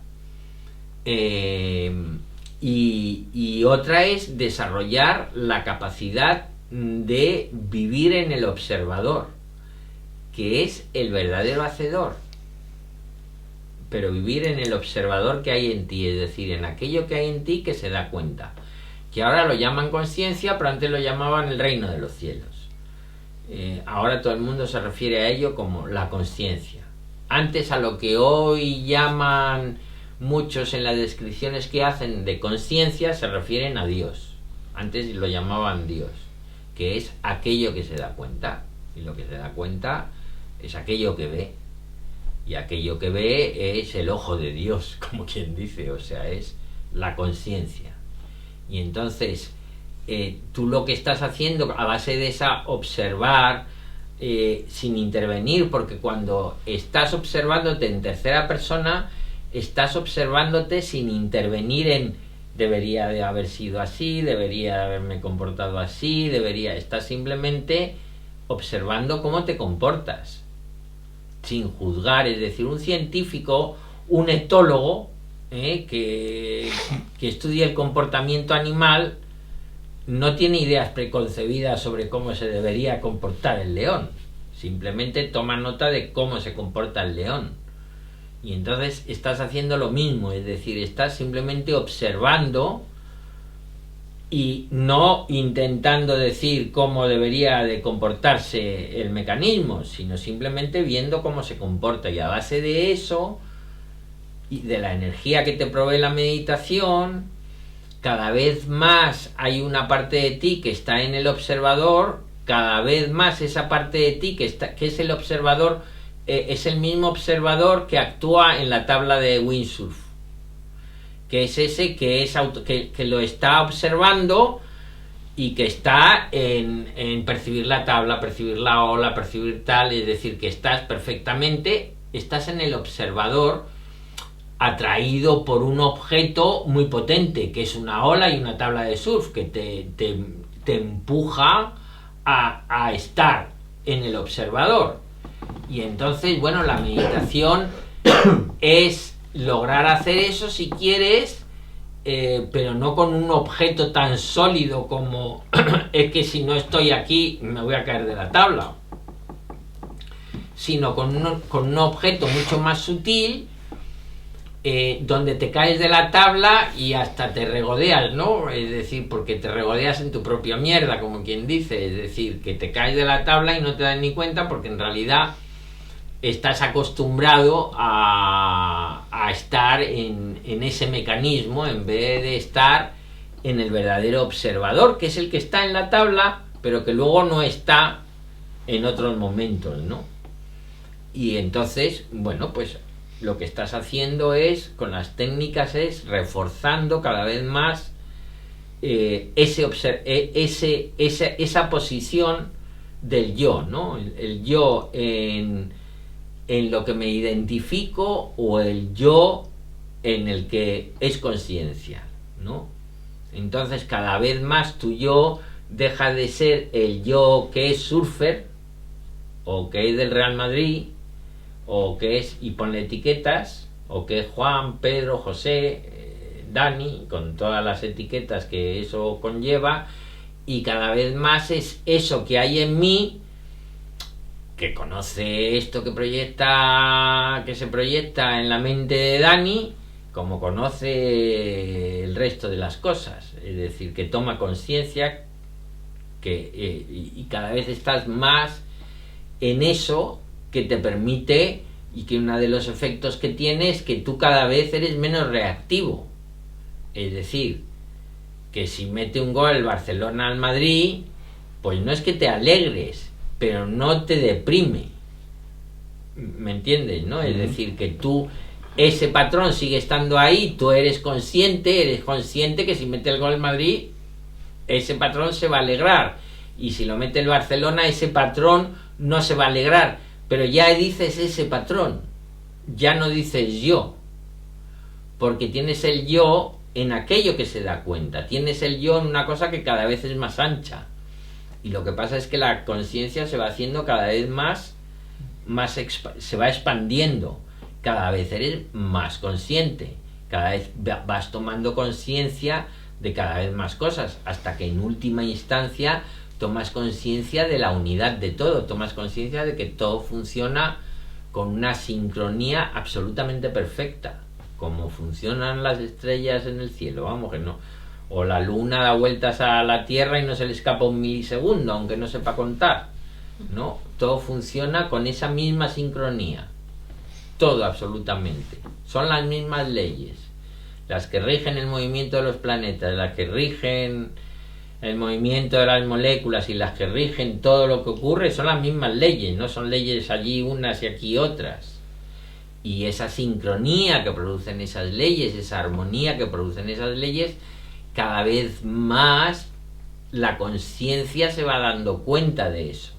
Y otra es desarrollar la capacidad de vivir en el observador, que es el verdadero hacedor, pero vivir en el observador que hay en ti, es decir, en aquello que hay en ti que se da cuenta, que ahora lo llaman conciencia, pero antes lo llamaban el reino de los cielos. Ahora todo el mundo se refiere a ello como la conciencia. Antes, a lo que hoy llaman muchos en las descripciones que hacen de conciencia, se refieren a Dios. Antes lo llamaban Dios, que es aquello que se da cuenta, y lo que se da cuenta es aquello que ve, y aquello que ve es el ojo de Dios, como quien dice, o sea, es la conciencia. Y entonces tú lo que estás haciendo a base de esa observar, sin intervenir, porque cuando estás observándote en tercera persona, estás observándote sin intervenir debería de haber sido así, debería de haberme comportado así, estás simplemente observando cómo te comportas, sin juzgar. Es decir, un científico, un etólogo, que estudia el comportamiento animal, no tiene ideas preconcebidas sobre cómo se debería comportar el león, simplemente toma nota de cómo se comporta el león. Y entonces estás haciendo lo mismo, es decir, estás simplemente observando y no intentando decir cómo debería de comportarse el mecanismo, sino simplemente viendo cómo se comporta. Y a base de eso y de la energía que te provee la meditación, cada vez más hay una parte de ti que está en el observador, cada vez más esa parte de ti que es el observador, es el mismo observador que actúa en la tabla de windsurf, que es ese que lo está observando y que está en percibir la tabla, percibir la ola, percibir tal. Es decir, que estás en el observador, atraído por un objeto muy potente, que es una ola y una tabla de surf, que te empuja a estar en el observador. Y entonces, bueno, la meditación es lograr hacer eso si quieres, pero no con un objeto tan sólido como es que si no estoy aquí me voy a caer de la tabla, sino con un objeto mucho más sutil, donde te caes de la tabla y hasta te regodeas, ¿no? Es decir, porque te regodeas en tu propia mierda, como quien dice. Es decir, que te caes de la tabla y no te das ni cuenta, porque en realidad estás acostumbrado a estar en ese mecanismo en vez de estar en el verdadero observador, que es el que está en la tabla, pero que luego no está en otros momentos, ¿no? Y entonces, bueno, pues lo que estás haciendo con las técnicas es reforzando cada vez más esa posición del yo, ¿no? El yo en lo que me identifico, o el yo en el que es conciencia, ¿no? Entonces cada vez más tu yo deja de ser el yo que es surfer, o que es del Real Madrid, o que es, y ponle etiquetas, o que es Juan, Pedro, José, Dani, con todas las etiquetas que eso conlleva. Y cada vez más es eso que hay en mí, que conoce esto que se proyecta en la mente de Dani, como conoce el resto de las cosas. Es decir, que toma conciencia, y cada vez estás más en eso, que te permite, y que uno de los efectos que tiene es que tú cada vez eres menos reactivo. Es decir, que si mete un gol el Barcelona al Madrid, pues no es que te alegres, pero no te deprime. ¿Me entiendes, no? Es decir, que tú, ese patrón sigue estando ahí, tú eres consciente que si mete el gol el Madrid, ese patrón se va a alegrar. Y si lo mete el Barcelona, ese patrón no se va a alegrar. Pero ya dices ese patrón, ya no dices yo, porque tienes el yo en aquello que se da cuenta, tienes el yo en una cosa que cada vez es más ancha. Y lo que pasa es que la conciencia se va haciendo cada vez más se va expandiendo, cada vez eres más consciente, cada vez vas tomando conciencia de cada vez más cosas, hasta que en última instancia tomas conciencia de la unidad de todo, tomas conciencia de que todo funciona con una sincronía absolutamente perfecta, como funcionan las estrellas en el cielo, vamos, que no, o la luna da vueltas a la Tierra y no se le escapa un milisegundo, aunque no sepa contar, ¿no? Todo funciona con esa misma sincronía, todo absolutamente, son las mismas leyes, las que rigen el movimiento de los planetas, las que rigen el movimiento de las moléculas y las que rigen todo lo que ocurre, son las mismas leyes, no son leyes allí unas y aquí otras. Y esa sincronía que producen esas leyes, esa armonía que producen esas leyes, cada vez más la conciencia se va dando cuenta de eso.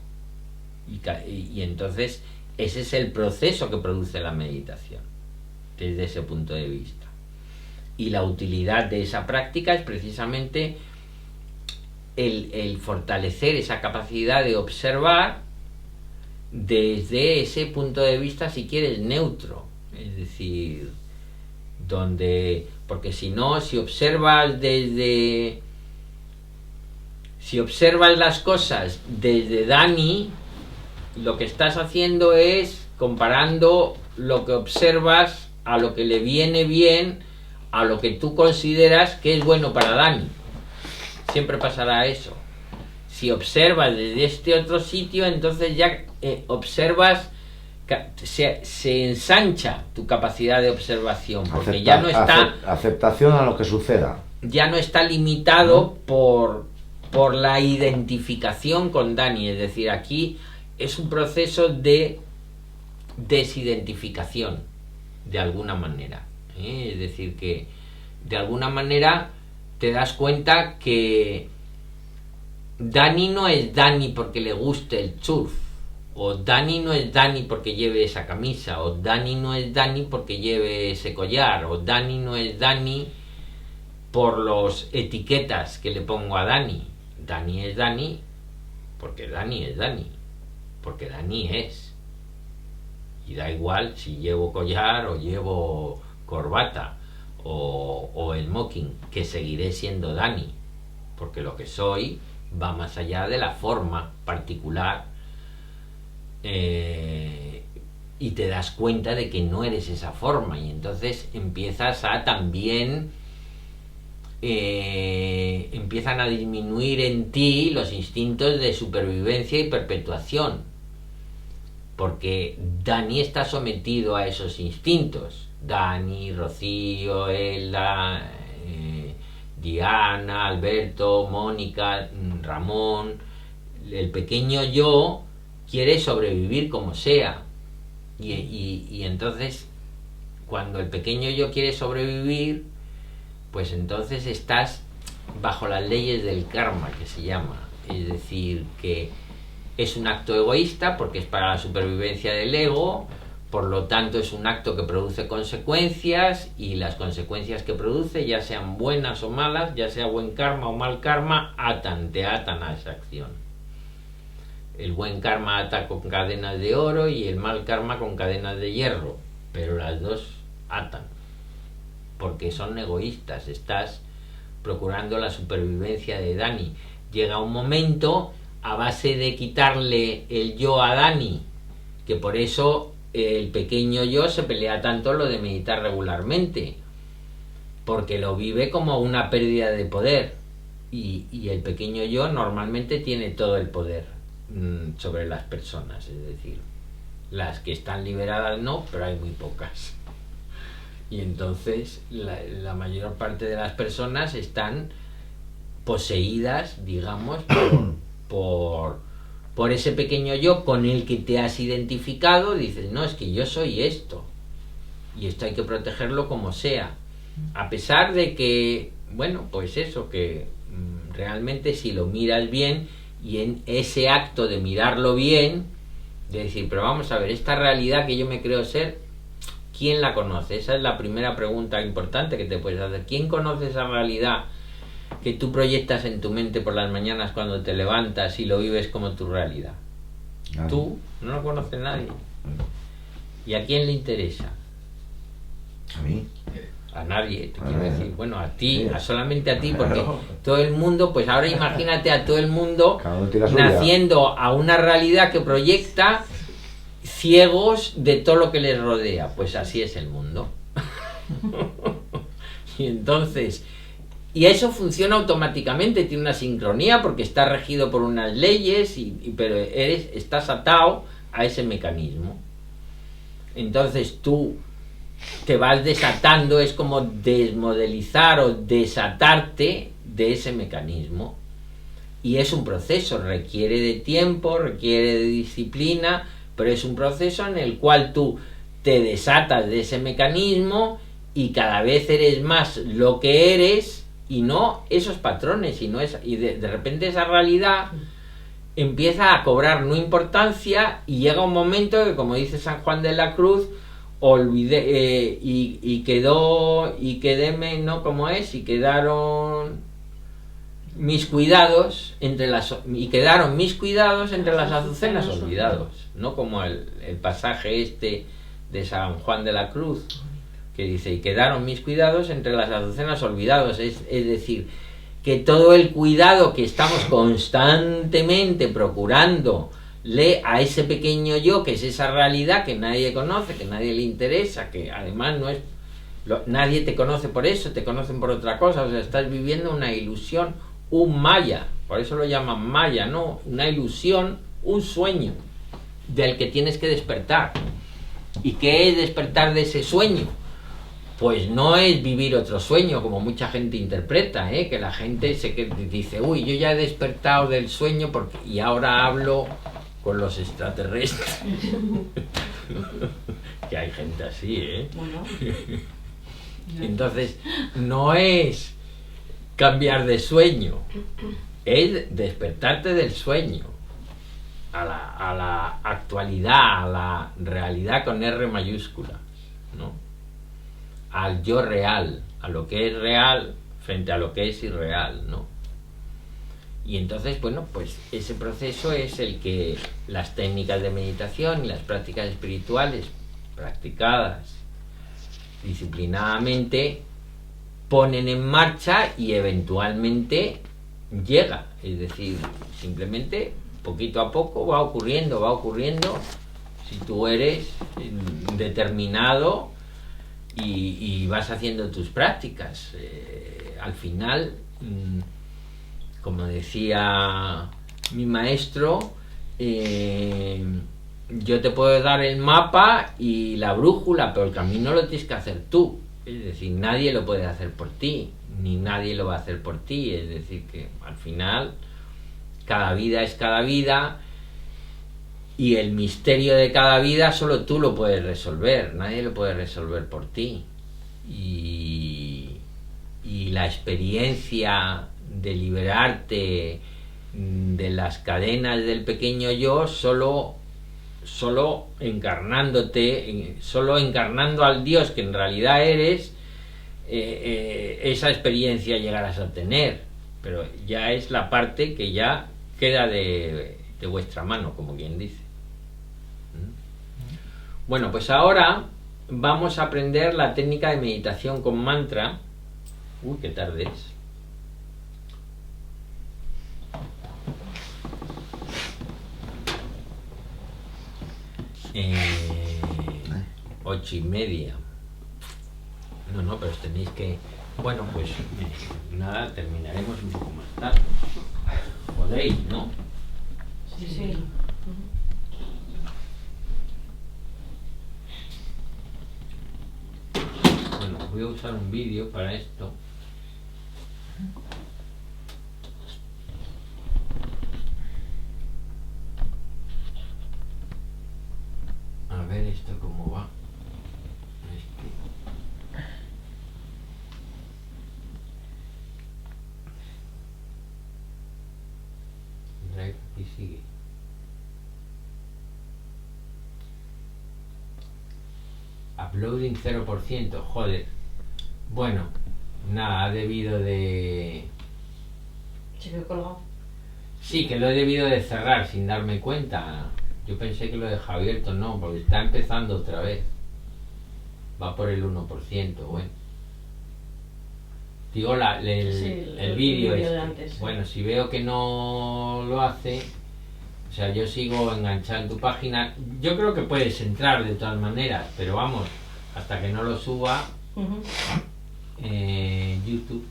Y entonces ese es el proceso que produce la meditación, desde ese punto de vista. Y la utilidad de esa práctica es precisamente el fortalecer esa capacidad de observar desde ese punto de vista, si quieres, neutro. Es decir, porque si no, si observas las cosas desde Dani, lo que estás haciendo es comparando lo que observas a lo que le viene bien, a lo que tú consideras que es bueno para Dani. Siempre pasará eso. Si observas desde este otro sitio, entonces ya observas, se ensancha tu capacidad de observación, porque ya no está... Aceptación a lo que suceda. Ya no está limitado por la identificación con Dani. Es decir, aquí es un proceso de desidentificación, de alguna manera. Es decir, que de alguna manera te das cuenta que Dani no es Dani porque le guste el surf, o Dani no es Dani porque lleve esa camisa, o Dani no es Dani porque lleve ese collar, o Dani no es Dani por las etiquetas que le pongo a Dani. Dani es Dani porque Dani es Dani, porque Dani es. Y da igual si llevo collar o llevo corbata o smoking, que seguiré siendo Dani, porque lo que soy va más allá de la forma particular, y te das cuenta de que no eres esa forma, y entonces empiezas a también empiezan a disminuir en ti los instintos de supervivencia y perpetuación, porque Dani está sometido a esos instintos. Dani, Rocío, Ella, Diana, Alberto, Mónica, Ramón. El pequeño yo quiere sobrevivir como sea, y entonces cuando el pequeño yo quiere sobrevivir, pues entonces estás bajo las leyes del karma, que se llama. Es decir, que es un acto egoísta porque es para la supervivencia del ego, por lo tanto es un acto que produce consecuencias, y las consecuencias que produce, ya sean buenas o malas, ya sea buen karma o mal karma, te atan a esa acción. El buen karma ata con cadenas de oro y el mal karma con cadenas de hierro, pero las dos atan, porque son egoístas. Estás procurando la supervivencia de Dani. Llega un momento, a base de quitarle el yo a Dani, que por eso el pequeño yo se pelea tanto lo de meditar regularmente, porque lo vive como una pérdida de poder, y el pequeño yo normalmente tiene todo el poder sobre las personas. Es decir, las que están liberadas no, pero hay muy pocas. Y entonces la mayor parte de las personas están poseídas, digamos, por ese pequeño yo con el que te has identificado. Dices, no, es que yo soy esto, y esto hay que protegerlo como sea, a pesar de que, bueno, pues eso, que realmente si lo miras bien, y en ese acto de mirarlo bien, de decir, pero vamos a ver, esta realidad que yo me creo ser, ¿quién la conoce? Esa es la primera pregunta importante que te puedes hacer. ¿Quién conoce esa realidad que tú proyectas en tu mente por las mañanas cuando te levantas y lo vives como tu realidad? Nadie. Tú no lo conoce nadie. ¿Y a quién le interesa? A mí. A nadie, te quiero decir. Bueno, a ti, Sí. solamente a ti, porque Claro. todo el mundo, pues ahora imagínate a todo el mundo Cada uno tira suya. naciendo a una realidad que proyecta, ciegos de todo lo que les rodea. Pues así es el mundo. Y entonces, y eso funciona automáticamente, tiene una sincronía porque está regido por unas leyes, pero estás atado a ese mecanismo. Entonces tú te vas desatando, es como desmodelizar o desatarte de ese mecanismo, y es un proceso, requiere de tiempo, requiere de disciplina, pero es un proceso en el cual tú te desatas de ese mecanismo y cada vez eres más lo que eres, y no esos patrones, y de repente esa realidad empieza a cobrar no importancia, y llega un momento que, como dice San Juan de la Cruz, olvidé y quedéme, ¿no? ¿Cómo es? Y quedaron mis cuidados entre las azucenas olvidados, no como el pasaje este de San Juan de la Cruz, que dice, y quedaron mis cuidados entre las azucenas olvidados, es decir, que todo el cuidado que estamos constantemente procurándole a ese pequeño yo, que es esa realidad que nadie conoce, que nadie le interesa, que además no es nadie te conoce por eso, te conocen por otra cosa, o sea, estás viviendo una ilusión, un maya, por eso lo llaman maya, ¿no? Una ilusión, un sueño del que tienes que despertar. ¿Y qué es despertar de ese sueño? Pues no es vivir otro sueño, como mucha gente interpreta, que la gente dice, uy, yo ya he despertado del sueño y ahora hablo con los extraterrestres. Que hay gente así, Bueno. Entonces, no es cambiar de sueño, es despertarte del sueño a la actualidad, a la realidad con R mayúscula, ¿no? Al yo real, a lo que es real frente a lo que es irreal, ¿no? Y entonces, bueno, pues ese proceso es el que las técnicas de meditación y las prácticas espirituales practicadas disciplinadamente ponen en marcha y eventualmente llega, es decir, simplemente poquito a poco va ocurriendo si tú eres determinado y vas haciendo tus prácticas. Al final, como decía mi maestro, yo te puedo dar el mapa y la brújula, pero el camino lo tienes que hacer tú. Es decir, nadie lo puede hacer por ti, ni nadie lo va a hacer por ti. Es decir, que al final cada vida es cada vida y el misterio de cada vida solo tú lo puedes resolver, nadie lo puede resolver por ti. Y la experiencia de liberarte de las cadenas del pequeño yo solo encarnándote, solo encarnando al Dios que en realidad eres, esa experiencia llegarás a tener, pero ya es la parte que ya queda de vuestra mano, como quien dice. Bueno, pues ahora vamos a aprender la técnica de meditación con mantra. Uy, qué tarde es. Ocho y media. No, pero tenéis que... Bueno, pues nada, terminaremos un poco más tarde. Podéis, ¿no? Sí. Bueno, voy a usar un vídeo para esto. A ver esto cómo va. Drive y sigue. Uploading 0%, joder. Bueno, nada, ha debido de... Se quedó colgado. Sí, que lo he debido de cerrar sin darme cuenta. Yo pensé que lo he dejado abierto, no, porque está empezando otra vez. Va por el 1%, bueno. Digo, el vídeo de este. antes, sí. Bueno, si veo que no lo hace, o sea, yo sigo enganchado en tu página. Yo creo que puedes entrar de todas maneras, pero vamos, hasta que no lo suba, YouTube.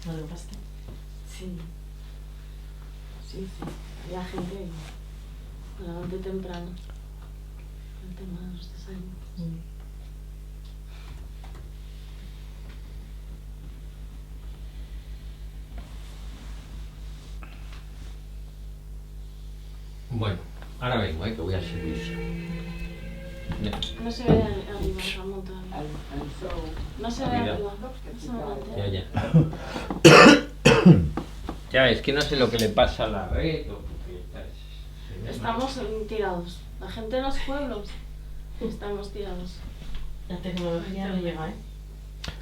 ¿Lo dejaste? Sí. La gente me levanté temprano. El tema de los desayunos. Bueno, ahora vengo, que voy al servicio. No se ve arriba, Ramón, todavía. No se ve Cuidado. arriba. No se ve Ya, delante. ya. Ya, es que no sé lo que le pasa a la red o porque Estamos tirados. La gente de los pueblos estamos tirados. La tecnología no llega, ¿eh?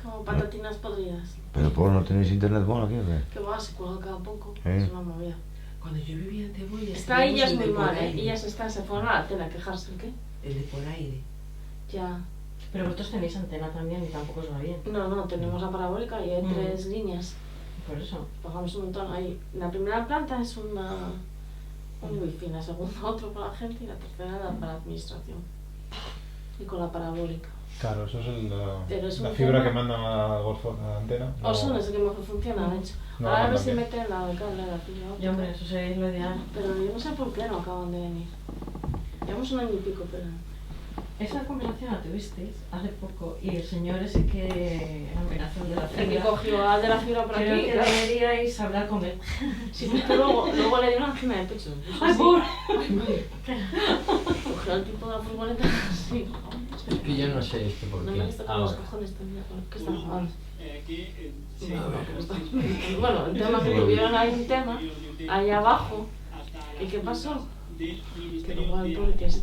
Como patatinas podridas. Pero por no tenéis internet bueno aquí o qué? Que va, se cuelga cada poco. ¿Eh? Es una movida. Cuando yo vivía en Cebolla... Está ella es muy el de por mal, ¿eh? aire. Ellas se fueron a la tele a quejarse, ¿el qué? El de por aire. Ya. Pero vosotros tenéis antena también y tampoco os va bien. No, tenemos la parabólica y hay Mm. 3 líneas. Por eso. Pagamos un montón. Ahí, la primera planta es un wifi, la segunda otro para la gente y la tercera para la administración. Y con la parabólica. Claro, eso es Pero es la un fibra tema- que mandan a Golfo, a la antena. O son es el que mejor funciona, de hecho. No, Ahora a ver no, si también. meten la de cable, la fibra Y óptica. hombre, eso sería lo ideal. Pero yo no sé por qué no acaban de venir. Llevamos un año y pico, pero... Esa conversación la tuvisteis hace poco y el señor ese que la combinación de la El que fibra. cogió al de la fibra por Creo aquí, que claro. deberíais hablar con él. Sí, porque luego le dio una angina de pecho. ¡Ay, pobre! Cogió al tipo de la furgoneta así. Es que yo no sé esto por No qué. me está con los Ahora. cojones también. ¿Qué están jugando? Bueno, el tema que tuvieron ahí un tema, allá abajo. ¿Y qué pasó? Que luego el policía se